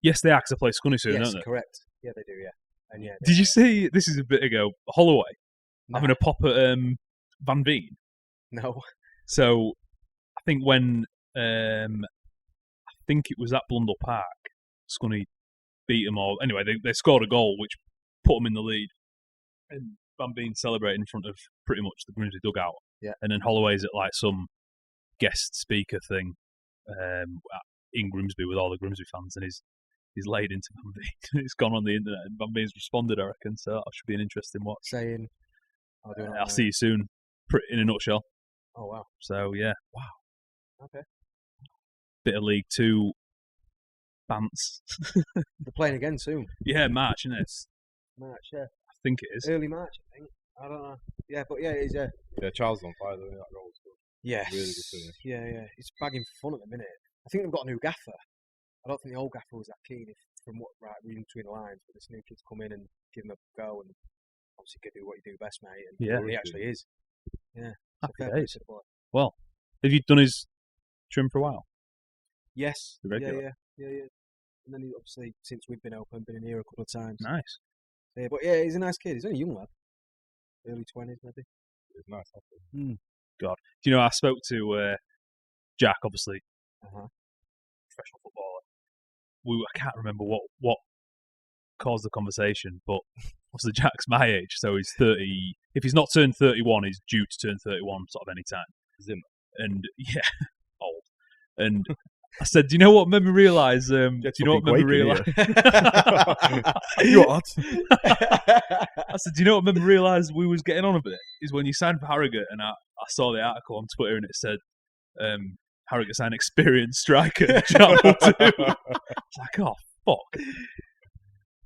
Yes, they are, because they play Scunny soon, Yes, don't they? correct. Yeah, they do, yeah. And yeah. Did you see, this is a bit ago, Holloway Nah, having a pop at Van Veen? no. So, I think when, I think it was at Blundell Park, Scunny beat them all. Anyway, they scored a goal which put them in the lead. And Van Veen celebrating in front of pretty much the Grimsby dugout. Yeah. And then Holloway's at like some guest speaker thing in Grimsby with all the Grimsby fans, and he's laid into Van Veen. It's gone on the internet, and Van Veen's responded, I reckon, so that should be an interesting watch. Saying, I'll see you soon, in a nutshell. Oh, wow. So, yeah. Wow. Okay. Bit of League 2 bants. They're playing again soon. Yeah, March, isn't it? March, yeah. I think it is. Early March, I think. I don't know. Yeah, but yeah, he's Yeah, Charles on fire, though. That goal was good. yes. Really good finish. Yeah. He's bagging fun at the minute. I think they've got a new gaffer. I don't think the old gaffer was that keen from what reading between the lines, but this new kid's come in and give him a go, and obviously can do what you do best, mate. And Yeah. he actually is. Yeah. So Happy fair play days. to the boy. Well, have you done his trim for a while? Yes. The regular? Yeah. And then he obviously, since we've been open, been in here a couple of times. Nice. Yeah, but yeah, he's a nice kid. He's only a young lad. Early 20s, maybe. It's nice. Actually. God. Do you know, I spoke to Jack, obviously, Uh-huh. professional footballer. I can't remember what caused the conversation, but obviously Jack's my age, so he's 30. If he's not turned 31, he's due to turn 31 sort of any time. Zimmer. And, yeah, old. And I said, do you know what made me realise? Do you know what made me realise? What? I said, do you know what made me realise we was getting on a bit? Is when you signed for Harrogate, and I saw the article on Twitter, and it said, Harrogate signed experienced striker, Channel 2. It's like, oh, fuck.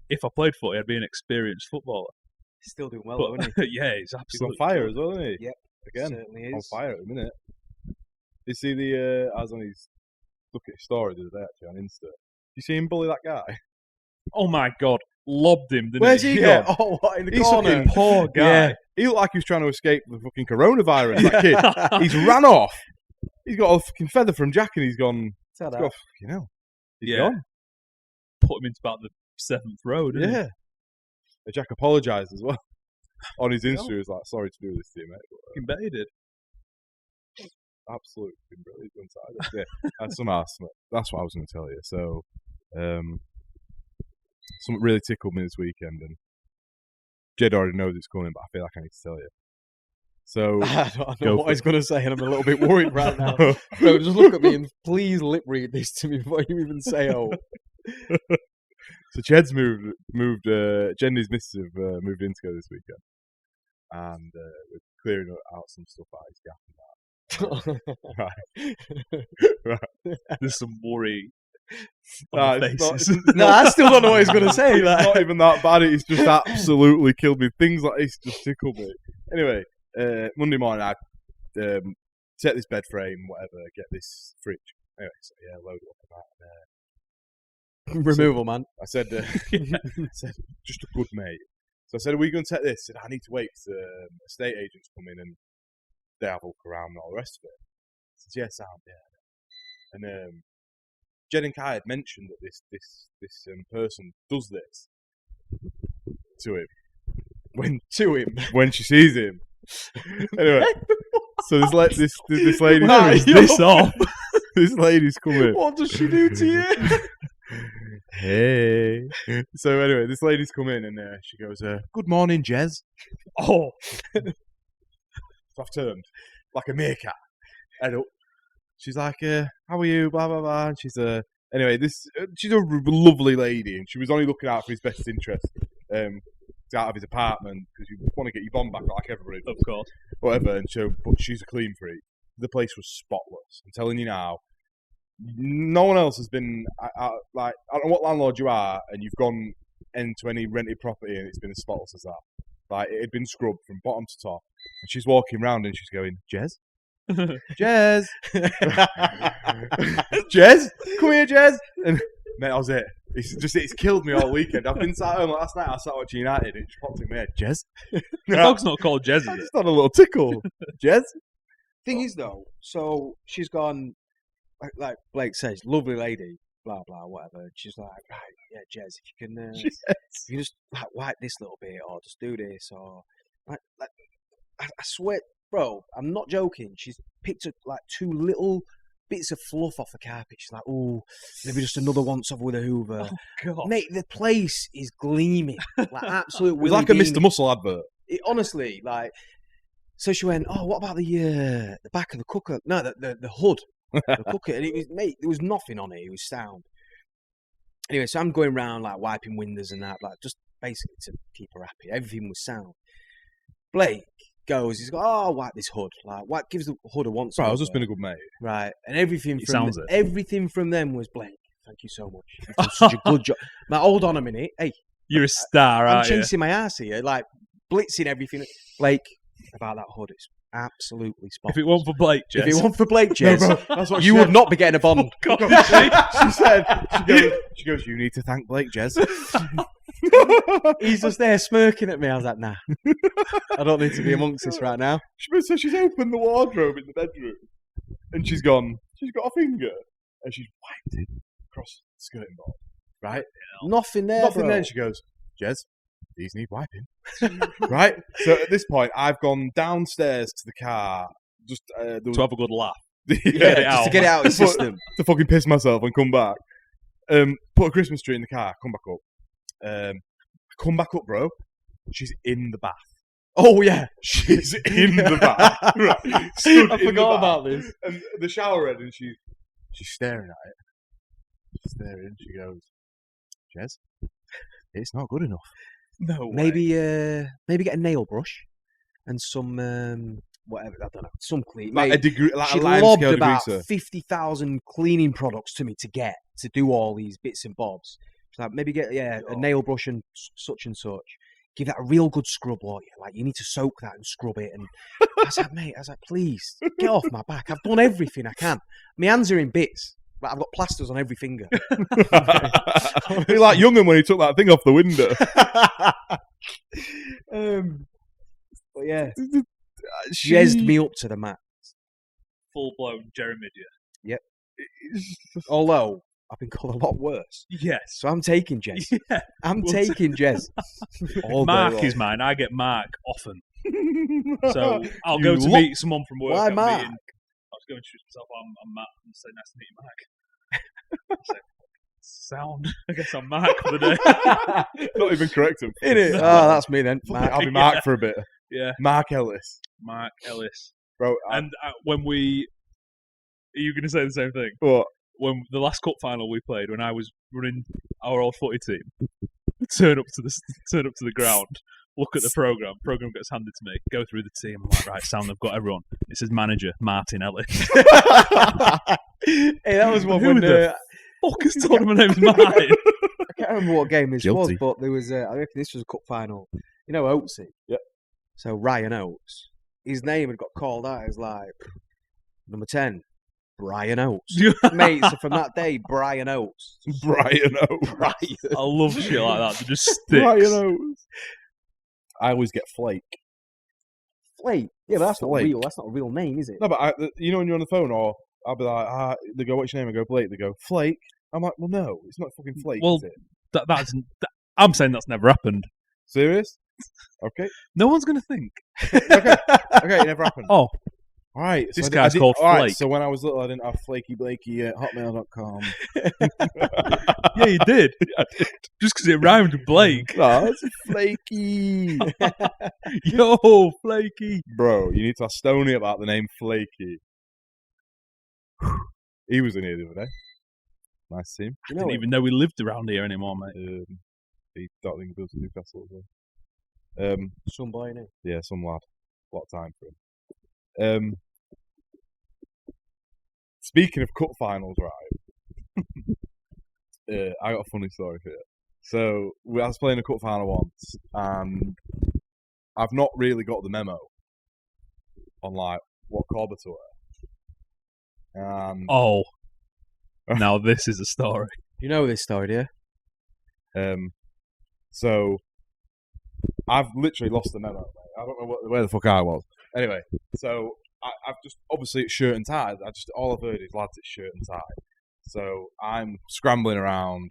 If I played footy, I'd be an experienced footballer. He's still doing well, But, though, isn't he? yeah, he's He's on absolutely fire as well, isn't he? Yep. Again, Certainly is. on fire at the minute. You see I was on his look at his story the other day actually on Insta. You see him bully that guy? Oh my God, lobbed him, didn't Where's he? he Yeah. gone? Oh, what, in the He's corner? fucking poor guy. Yeah. He looked like he was trying to escape the fucking coronavirus. That kid. He's ran off. He's got a fucking feather from Jack, and he's gone. Ta-da. He's gone. He's Yeah. gone. put him into about the 7th row, didn't he? Yeah. And Jack apologised as well. On his Insta, he was like, sorry to do this to you, mate. Fucking bet he did. Absolutely brilliant. Yeah, that's that's what I was going to tell you. So, something really tickled me this weekend, and Jed already knows it's coming, but I feel like I need to tell you. So, I don't know what he's going to say, and I'm a little bit worried right now. Bro, just look at me and please lip read this to me before you even say oh. So Jed's moved. Jenny's missus have moved in together this weekend, and we're clearing out some stuff out his gaff and that. Right. There's some worry No, on the it's not- faces. No, I still don't know what he's going to say. It's not even that bad. It's just absolutely killed me. Things like this just tickle me. Anyway, Monday morning I set this bed frame, whatever, get this fridge. Anyway, so yeah, load it up and that. Removal, man. I said, just a good mate. So I said, are we going to take this? I said, I need to wait for estate agents come in and they have a look around and all the rest of it. I said, yeah, sound, yeah. And Jen and Kai had mentioned that this person does this to him when she sees him. Anyway, so this lady this lady's coming. What does she do to you? Hey. So anyway, this lady's come in and she goes, "Good morning, Jez." Oh, So I've turned like a meerkat. Head up. She's like, "How are you?" Blah blah blah. And she's anyway, she's a lovely lady, and she was only looking out for his best interest. Out of his apartment because you want to get your bond back like everybody does. of course. Whatever. And so, but she's a clean freak. The place was spotless. I'm telling you now. No one else has been like, I don't know what landlord you are, and you've gone into any rented property and it's been as spotless as that. Like, it had been scrubbed from bottom to top. And she's walking around and she's going, Jez? Jez? Jez? Come here, Jez? And mate, that was it. It's killed me all weekend. I've been sat home last night, I sat watching United, and it just popped in my head, Jez? The dog's not called Jez, I is it? just had a little tickle. Jez? Thing is, though, so she's gone, like Blake says, lovely lady, blah, blah, whatever. And she's like, right, yeah, Jez, if you can, you can just like, wipe this little bit, or just do this, or like I swear, bro, I'm not joking. She's picked up like 2 little bits of fluff off the carpet. She's like, oh, maybe just another once over with a Hoover. Oh, God. Mate, the place is gleaming, like absolute. It was like a Mr. Muscle advert. Honestly, like. So she went, oh, what about the back of the cooker? No, the hood, the cooker, and it was, mate, there was nothing on it. It was sound. Anyway, so I'm going around like wiping windows and that, like just basically to keep her happy. Everything was sound. Blake goes, he's got, oh, wipe this hood, like gives the hood a once. Right, I was just being a good mate. Right, and everything from them was Blake. Thank you so much. You've done such a good job. Now, hold on a minute. Hey, You're a star, I'm aren't you? chasing my ass here, like blitzing everything. Blake, about that hood, it's absolutely spot. If it weren't for Blake, Jez. If it weren't for Blake, Jez, No, bro, that's what you she would said. not be getting a bond. She said, she goes, you need to thank Blake, Jez. He's just there smirking at me. I was like, nah, I don't need to be amongst this right now. So she's opened the wardrobe in the bedroom, and she's got a finger, and she's wiped it across the skirting board, right? Nothing there, Nothing bro. there. And she goes, Jez, these need wiping. Right? So at this point, I've gone downstairs to the car, just to have a good laugh. Yeah, just to get it out of the system. To fucking piss myself and come back. Put a Christmas tree in the car, come back up. Come back up, bro. She's in the bath. Oh, yeah. She's in the bath. Right. Stood I in the forgot bath. about this. And the shower head, and she's staring at it. She's staring. She goes, Jez, it's not good enough. No way. Maybe get a nail brush and some whatever, I don't know, some clean. Like Mate, like she a line lobbed scale about degreaser. 50,000 cleaning products to me to do all these bits and bobs. She's like, maybe get a nail brush and such and such. Give that a real good scrub, won't you? Like, you need to soak that and scrub it. And I was like, please get off my back. I've done everything I can. My hands are in bits. Like, I've got plasters on every finger. You're like Young'un when he took that thing off the window. But yeah, jazzed me up to the max. Full blown Jeremy. Although I've been called a lot worse. Yes. So I'm taking Jez. Yeah. I'm Well, taking Jez. All day Mark long. is mine. I get Mark often. So I'll You go to lot- meet someone from work. Why I'm Mark? meeting- I was going to introduce myself. I'm Matt and say nice to meet you, Mark. I say, sound. I guess I'm Mark for the day. Not even correct him. In it? No. Oh, that's me then. Mark. I'll be Mark Yeah. for a bit. Yeah, Mark Ellis. Mark Ellis. Bro, And when we, are you going to say the same thing? what? When the last cup final we played, when I was running our old footy team, turn up to the ground, look at the program gets handed to me, go through the team. I'm like, right, sound, I've got everyone. It says manager Martin Ellis. Hey, that was one Who when the fuck has told him my name's Martin? I can't remember what game this Guilty. was, but there was. I reckon this was a cup final. You know Oatesy? Yep. So Ryan Oates, his name had got called out as like number 10, Brian Oates. Mate, so from that day, Brian Oates. Brian Oates. Brian. I love shit like that. That just sticks. Brian Oates. I always get Flake. Flake. Yeah, but that's not Flake. real. That's not a real name, is it? No, but you know when you're on the phone, or I'll be like, they go, what's your name? I go, Blake. They go, Flake. I'm like, well, no, it's not fucking Flake, Well, is it? I'm saying that's never happened. Serious? Okay. No one's going to think. Okay, it never happened. Oh, All right. This I guy's called all right, Flake. so when I was little, I didn't have Flaky Blakey at hotmail.com. yeah, you did. Just because it rhymed with Blake. That's Flaky. Yo, Flaky. Bro, you need to ask Stoney about the name Flaky. He was in here the other day. Nice to see him. You Didn't know even know we lived around here anymore, mate. He don't think he goes to Newcastle as well. some boy, innit? Yeah, some lad. A lot of time for him. Speaking of cup finals, right? I got a funny story for you. So I was playing a cup final once, and I've not really got the memo on like what corba to wear. Oh. Now this is a story. You know this story, do you? So I've literally lost the memo. Mate. I don't know where the fuck I was. Anyway, so I've just obviously it's shirt and tie. All I've heard is lads, it's shirt and tie. So I'm scrambling around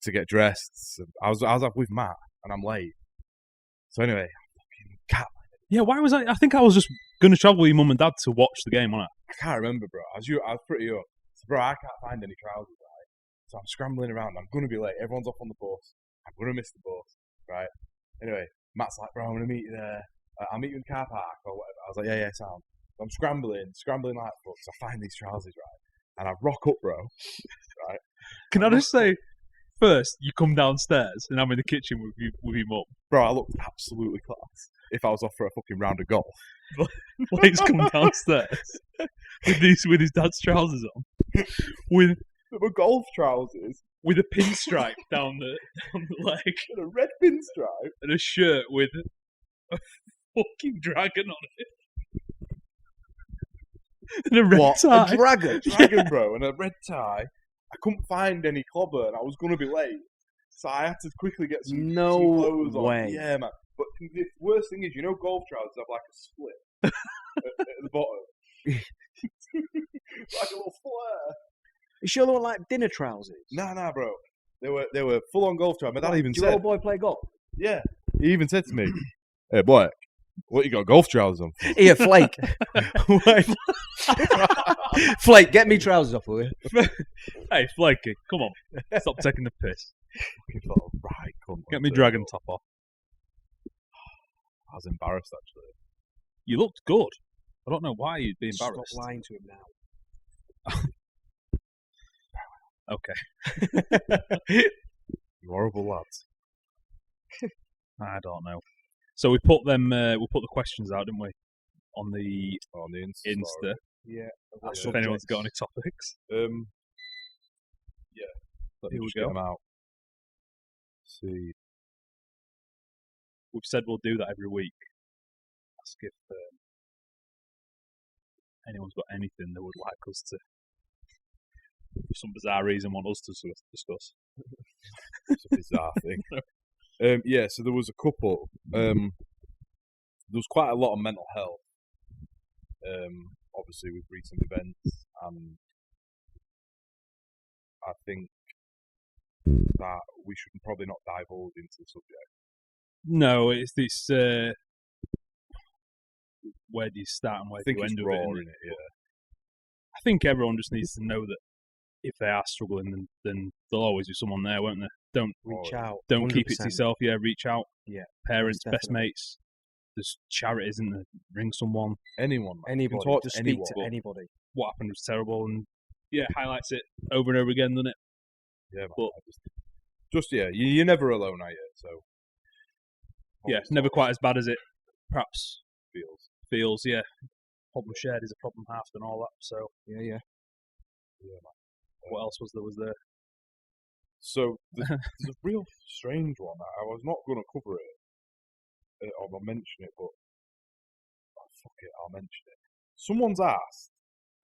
to get dressed. I was up with Matt, and I'm late. So anyway, fucking cat. Yeah, why was I think I was just going to travel with your mum and dad to watch the game, wasn't I can't remember, bro. I was pretty young. So, bro, I can't find any trousers, right? So I'm scrambling around. I'm going to be late. Everyone's off on the bus. I'm going to miss the bus, right? Anyway, Matt's like, bro, I'm going to meet you there. I'll meet you in the car park or whatever. I was like, yeah, sound. So I'm scrambling like fuck. So I find these trousers, right? And I rock up, bro. Right? Can I just say, first, you come downstairs and I'm in the kitchen with your mum. Bro, I looked absolutely class. If I was off for a fucking round of golf. Blake's come downstairs with his dad's trousers on, with They were golf trousers a pinstripe down the leg, and a red pinstripe. and a shirt with a fucking dragon on it, and a red What? tie. A dragon? Dragon, bro, and a red tie. I couldn't find any clobber, and I was going to be late. So I had to quickly get some No some clothes way. on. Yeah, man. But the worst thing is, golf trousers have like a split at the bottom. Like a little flare. You sure they weren't like dinner trousers? Nah, bro. They were full on golf trousers. My dad even Do your said, old boy play golf? yeah. He even said to me, "Hey, boy, what you got golf trousers on for?" Here, Flake. Flake, get me trousers off, will you? Hey, Flakey, come on, stop taking the piss. Fucking thought, right, come Get on, me so dragon top off. I was embarrassed actually. You looked good. I don't know why you'd be embarrassed. Stop lying to him now. Okay. You horrible lads. I don't know. So we put them. We put the questions out, didn't we? On the Insta. Yeah. So if anyone's got any topics, Yeah. Let me Here we just go. get them out. See. we've said we'll do that every week. Ask if anyone's got anything they would like us to, for some bizarre reason, want us to discuss. It's a bizarre thing. Yeah, so there was a couple. There was quite a lot of mental health. Obviously with recent events, and I think that we should probably not divulge into the subject. No, it's this. Where do you start and where I think do you it's end raw, with it? in it, yeah. I think everyone just needs to know that if they are struggling, then there'll always be someone there, won't there? Reach out. Don't keep it to 100%. yourself. Yeah, reach out. Yeah, Parents, most best definitely. mates. There's charities, isn't there? Ring someone. Anyone, man. You can Anybody. talk Just to speak anyone. to anybody. What happened was terrible, and yeah, highlights it over and over again, doesn't it? Yeah, man. But- You're never alone, are you? So Yeah, it's never quite as bad as it perhaps feels. Yeah, problem shared is a problem halved and all that. So Yeah. what else was there? So there's a real strange one. I was not going to cover it, or I'll mention it, but fuck it, I'll mention it. Someone's asked,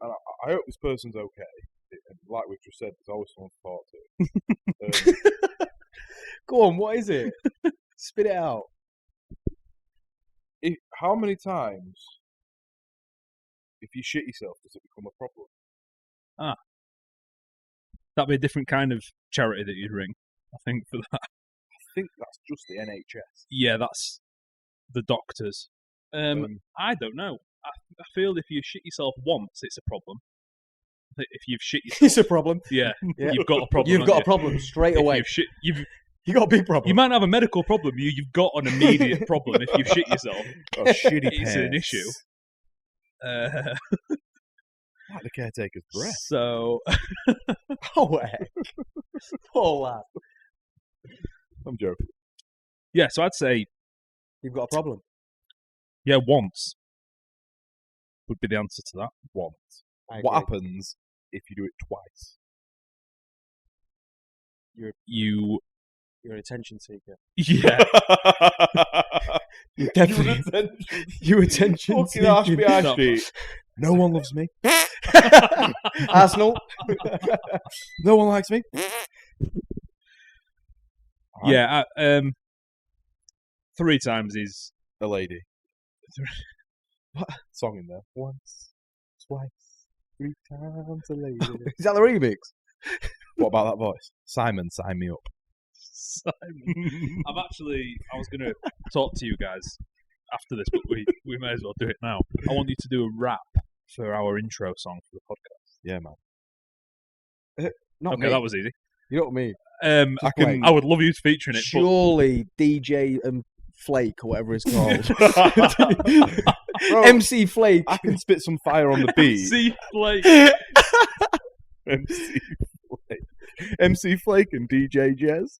and I hope this person's okay. And like we've just said, there's always someone to talk to. Go on, what is it? Spit it out. How many times, if you shit yourself, does it become a problem? That'd be a different kind of charity that you'd ring, I think, for that. I think that's just the NHS. Yeah, that's the doctors. I don't know. I feel if you shit yourself once, it's a problem. If you've shit yourself, It's a problem. yeah, Yeah. you've got a problem. You've got a haven't problem straight you? away. If You got a big problem. you might not have a medical problem. You've got an immediate problem if you shit yourself. Oh, shitty It's an pants. issue. Like the caretaker's breath. So Oh, heck. Poor lad. I'm joking. yeah, so I'd say You've got a problem. yeah, once would be the answer to that. Once. I What agree. happens if you do it twice? You You're an attention seeker. yeah. You're definitely you attention Fucking seeking. Ashby Ashby. No one loves me. Arsenal. No one likes me. Yeah, 3 times is A lady. What song in there? Once, twice, 3 times a lady. Is that the remix? What about that voice? Simon, sign me up. Simon. I was going to talk to you guys after this, but we may as well do it now. I want you to do a rap for our intro song for the podcast. Yeah, man. Not Okay, me. that was easy. You know what I mean? I can. I would love you to feature in it, but Surely DJ and Flake or whatever it's called. Bro, MC Flake. I can spit some fire on the beat. see, like, MC Flake. MC Flake and DJ Jez.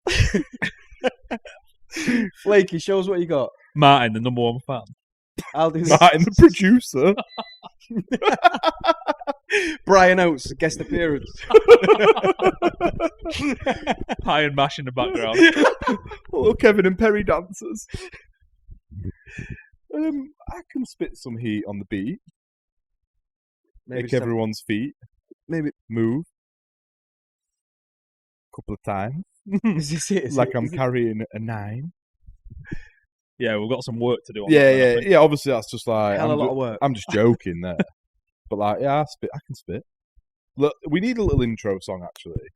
Flakey, show us what you got. Martin, the number 1 fan. I'll do Martin, the producer. Brian Oates, guest appearance. Pie and mash in the background. Hello, Kevin and Perry dancers. I can spit some heat on the beat. Make everyone's feet maybe move. Couple of times. is this it? Is Like it- I'm is it- carrying a 9. Yeah, we've got some work to do on Yeah, that. then, I yeah, think. yeah. Obviously, that's just like hell a lot of work. I'm just joking there. But like, yeah, I can spit. Look, we need a little intro song actually.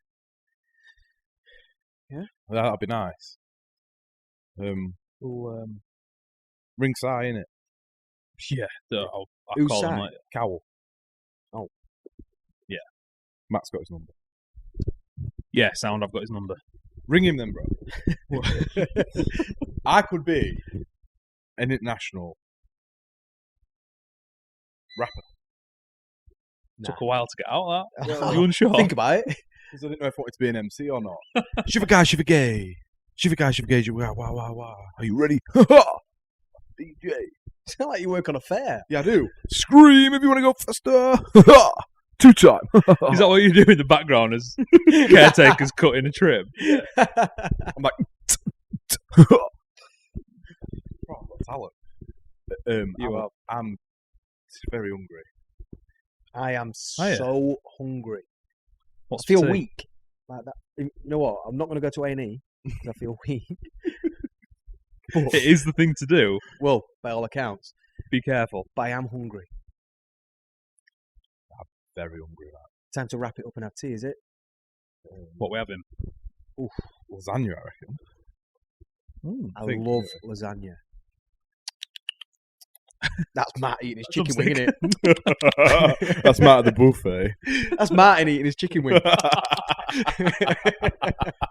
Yeah? That'd be nice. Ooh, Ring Si, innit? Yeah, I'll Who's call him Si? later. Cowell. Oh. Yeah. Matt's got his number. Yeah, sound, I've got his number. Ring him then, bro. I could be an international rapper. Took a while to get out of that. nah. You unsure? Think about it. Because I didn't know if I wanted to be an MC or not. Shiver guy, shiver gay. Shiver guy, shiver gay. Shiver guy. Wow, wow, wow. Are you ready? DJ. Sound like you work on a fair. Yeah, I do. Scream if you want to go faster. 2 time. Is that what you do in the background as caretakers cutting a trim? I'm like, oh, I've got talent. I'm very hungry. I am Oh, yeah. so hungry. What's I feel for tea? weak. Like that. You know what? I'm not going to go to A&E because I feel weak. But, It is the thing to do. well, by all accounts. Be careful. But I am hungry. Very hungry. Man. Time to wrap it up and have tea, is it? What we having? Lasagna, I reckon. I Think- love lasagna. That's Matt eating his chicken Drumstick. wing, innit? That's Matt at the buffet. That's Martin eating his chicken wing.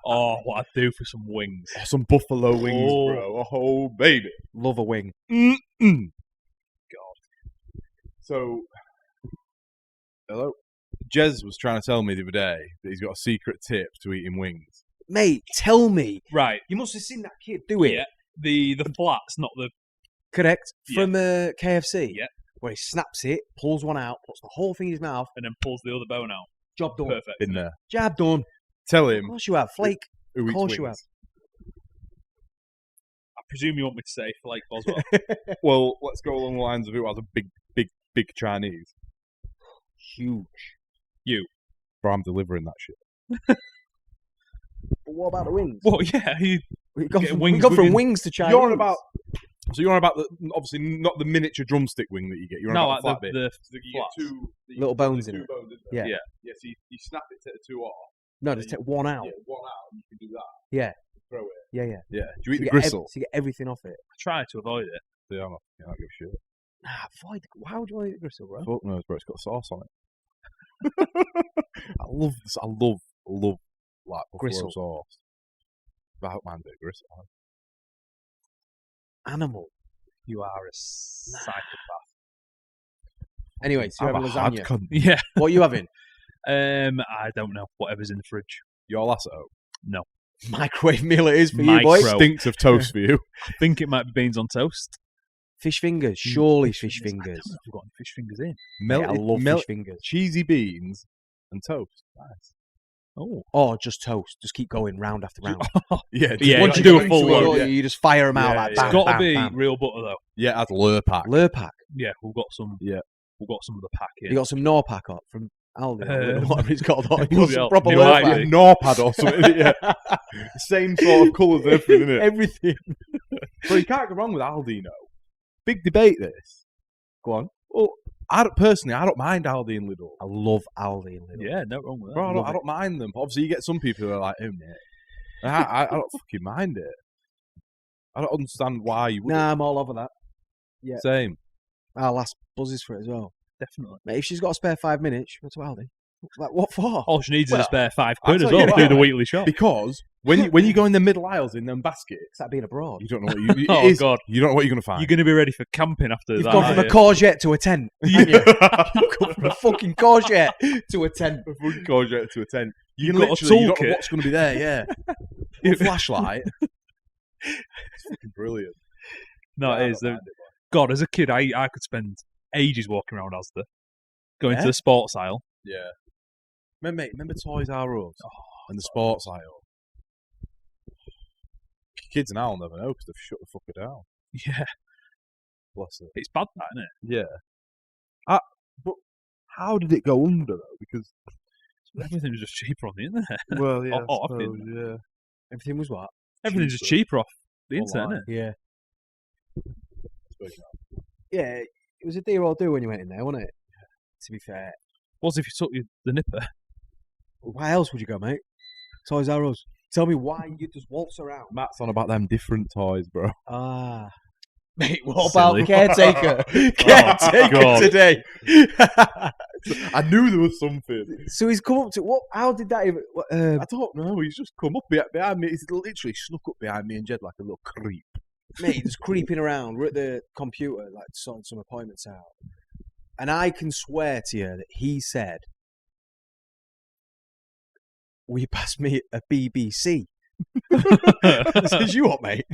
Oh, what I'd do for some wings. Oh, some buffalo wings, Oh. bro. Oh, baby. Love a wing. God. So, hello. Jez was trying to tell me the other day that he's got a secret tip to eating wings. Mate, tell me. Right. You must have seen that kid do it. Yeah. The flats, not the... Correct. Yeah. From KFC. Yeah. Where he snaps it, pulls one out, puts the whole thing in his mouth. And then pulls the other bone out. Job done. Perfect. In there. Job done. Tell Of him course you have. Flake. who eats course you wings. I presume you want me to say Flake Boswell. Well, let's go along the lines of who has a big Chinese. Huge. Bro, I'm delivering that shit. But what about the wings? Well, yeah. We got Getting from, wings we got from within- wings to Chinese. You're on about... So you're on about the... Obviously, not the miniature drumstick wing that you get. You're on No, about like the flat bit. the So you get flats. two... Little bones two in it. bones, isn't Yeah. there? Yeah, so you snap it, take the two off. No, just take one out. Yeah, one out, and you can do that. Yeah. Throw it. Yeah. Yeah. Do you eat So the get gristle? so you get everything off it. I try to avoid it. Yeah, I'm not, I don't give a shit. Nah, avoid. Why would you want to eat the gristle, bro? Fuck knows, bro. It's got sauce on it. I love this. I love like buffalo Gristle. sauce. But I don't mind a bit of gristle. Animal. You are a psychopath. Anyway, so you I'm have a hard lasagna. Oh, Yeah. What are you having? I don't know. Whatever's in the fridge. Your lasso Microwave meal it is for you, boys. Micro. stinks of toast for you. I think it might be beans on toast. Fish fingers. Surely fish I fingers. don't know if we've got any fish fingers in. Mate, I love fish fingers. cheesy beans and toast. Nice. Oh. Or just toast. Just keep going round after round. Yeah. Yeah, Once you you do get a full into it, load, yeah. you just fire them out Yeah, like yeah. bam, It's got to bam, be bam. real butter though. Yeah, that's Lurpak. Lurpak. Yeah, we've got some. Yeah. We've got some of the pack You here. got some Norpak up from Aldi, or Um, whatever it's called. You got bloody some hell, proper New Lurpak. Aldi. Norpad or something. Yeah. Same sort of colours and everything, isn't it? Everything. So you can't go wrong with Aldi, you know. Big debate this. Go on. Well, I don't mind Aldi and Lidl. I love Aldi and Lidl. Yeah, no wrong with that. Bro, love I don't mind them. Obviously, you get some people who are like, oh, mate. I don't fucking mind it. I don't understand why you would. Nah, I'm all over that. yeah. Same. Our last buzzes for it as well. Definitely. Mate, if she's got a spare 5 minutes, she go to Aldi. Like, what for? All she needs is Well, a spare £5 I'll as tell well you to do the why. weekly shop. Because when you go in the middle aisles in them baskets, It's like being abroad. you don't know what you. Oh, it is- God. You don't know what you're gonna find. You're going to be ready for camping after You've that. gone from a aren't courgette to a tent. haven't you? You've gone from a fucking courgette to a tent. A fucking courgette to a tent. You You've can got a literally, you don't know toolkit. what's going to be there. Yeah, a flashlight. It's fucking brilliant. No, Yeah, I it is. don't mind it, God, as a kid, I could spend ages walking around Asda, going Yeah? to the sports aisle. Yeah. Remember Toys R Us and the sports aisle? Kids now will never know because they've shut the fucker down. Yeah, Bless them. it's bad, that, isn't it? Yeah. But how did it go under though? Because Everything was just cheaper on the internet. well, yeah, Oh, I I suppose, yeah. Everything was what? Everything's just Cheaper. cheaper off the internet, Online. isn't it? Yeah. I suppose not. Yeah, it was a deal or do when you went in there, wasn't it? To be fair. Was if you took the nipper. Why else would you go, mate? Toys R Us. Tell me why you just waltz around. Matt's on about them different toys, bro. Ah. Mate, what Silly. about caretaker? Caretaker God. today. I knew there was something. So he's come up to what? How did that even? I don't know. He's just come up behind me. He's literally snuck up behind me and Jed like a little creep. Mate, just creeping around. We're at the computer, like sorting some appointments out, and I can swear to you that he said, "Will you pass me a BBC?" I says, "You what, mate?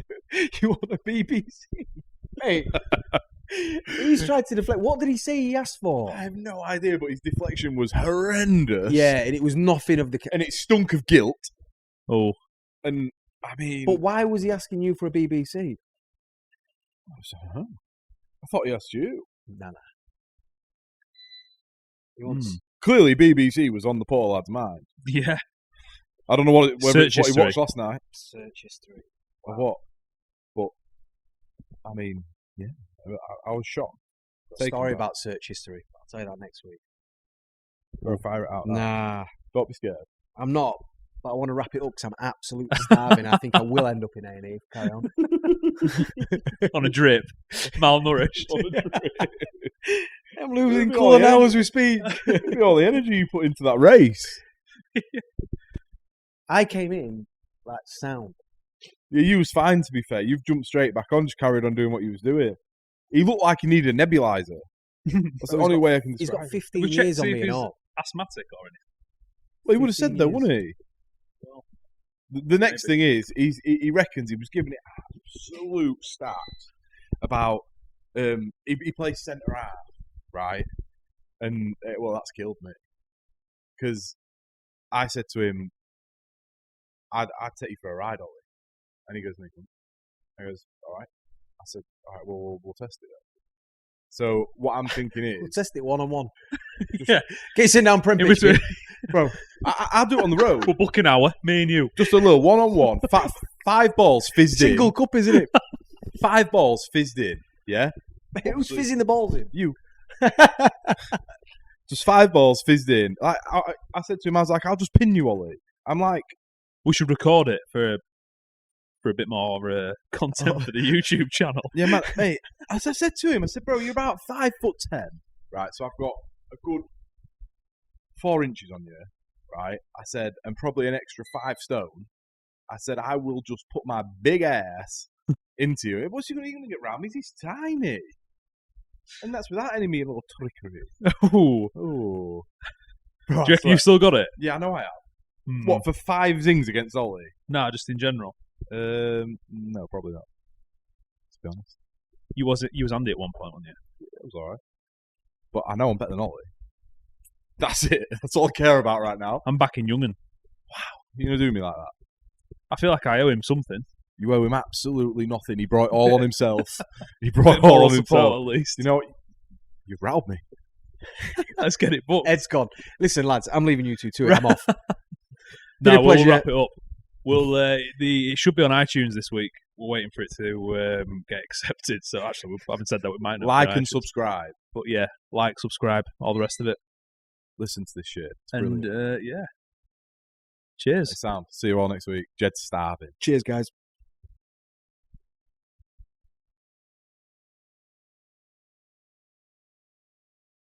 You want a BBC, mate?" He's tried to deflect. What did he say he asked for? I have no idea, but his deflection was horrendous. Yeah, and it was nothing of the. And it stunk of guilt. Oh, And I mean, But why was he asking you for a BBC? I thought he asked you. Nah. He wants. Clearly, BBC was on the poor lad's mind. yeah. I don't know whether it's Search what he history. watched last night Search history. or what. But I mean, yeah, I was shocked. Take Story him back. about search history. I'll tell you that next week. Or fire it out. Now. Nah. Don't be scared. I'm not, but I want to wrap it up because I'm absolutely starving. I think I will end up in A&E. Carry on. On a drip, malnourished. I'm losing Maybe colour all the now energy- as we speak. Maybe all the energy you put into that race. I came in like sound. Yeah, you was fine, to be fair. You've jumped straight back on, just carried on doing what you was doing. He looked like he needed a nebulizer. That's the he's only got- way I can He's describe got it. 15 We checked years to on see me if and he's all. asthmatic or anything. Well, he would have 15 said though, years. wouldn't he? Well, The next thing is, he reckons he was giving it absolute stats about he plays centre half, right? And well, that's killed me because I said to him, "I'd take you for a ride, Ollie," and he goes, "No, you couldn't." I goes, "All right." I said, "All right, well, we'll test it then." So what I'm thinking We'll is, test it one-on-one. Yeah. Get you sitting down, Prem. in between, bro, I'll do it on the road. we'll book an hour, me and you. Just a little one-on-one. 5 balls fizzed Single in. cup, isn't it? 5 balls fizzed in. Yeah, Who's fizzing the balls in? you. Just 5 balls fizzed in. I said to him, I was like, "I'll just pin you, Ollie." I'm like, We should record it for a bit more content for the YouTube channel. "Yeah, man, mate." As I said to him, I said, "Bro, you're about 5'10", right? So I've got a good 4 inches on you, right?" I said, "And probably an extra 5 stone." I said, "I will just put my big ass into you." What's he going to get round me? He's tiny. And that's without any mere little trickery. Ooh. Oh. Do you reckon you've still got it? Yeah, I know I have. Hmm. What, for 5 zings against Ollie? Nah, just in general. No, probably not. To be honest. You was Andy at one point, wasn't you? It was alright. But I know I'm better than Ollie. That's it. That's all I care about right now. I'm back in Young'un. You're going to do me like that? I feel like I owe him something. You owe him absolutely nothing. He brought it all on himself. He brought it all Moral on support, himself. at least. You know what? You've riled me. Let's get it booked. Ed's gone. Listen, lads, I'm leaving you two to it. I'm off. No, Been a we'll pleasure. wrap it up. It should be on iTunes this week. We're waiting for it to get accepted. So actually, we haven't said that. We might not. Like be on and iTunes. subscribe. But yeah, like, subscribe, all the rest of it. Listen to this shit. It's And brilliant. yeah, cheers. Sound. See you all next week. Jed's starving. Cheers, guys.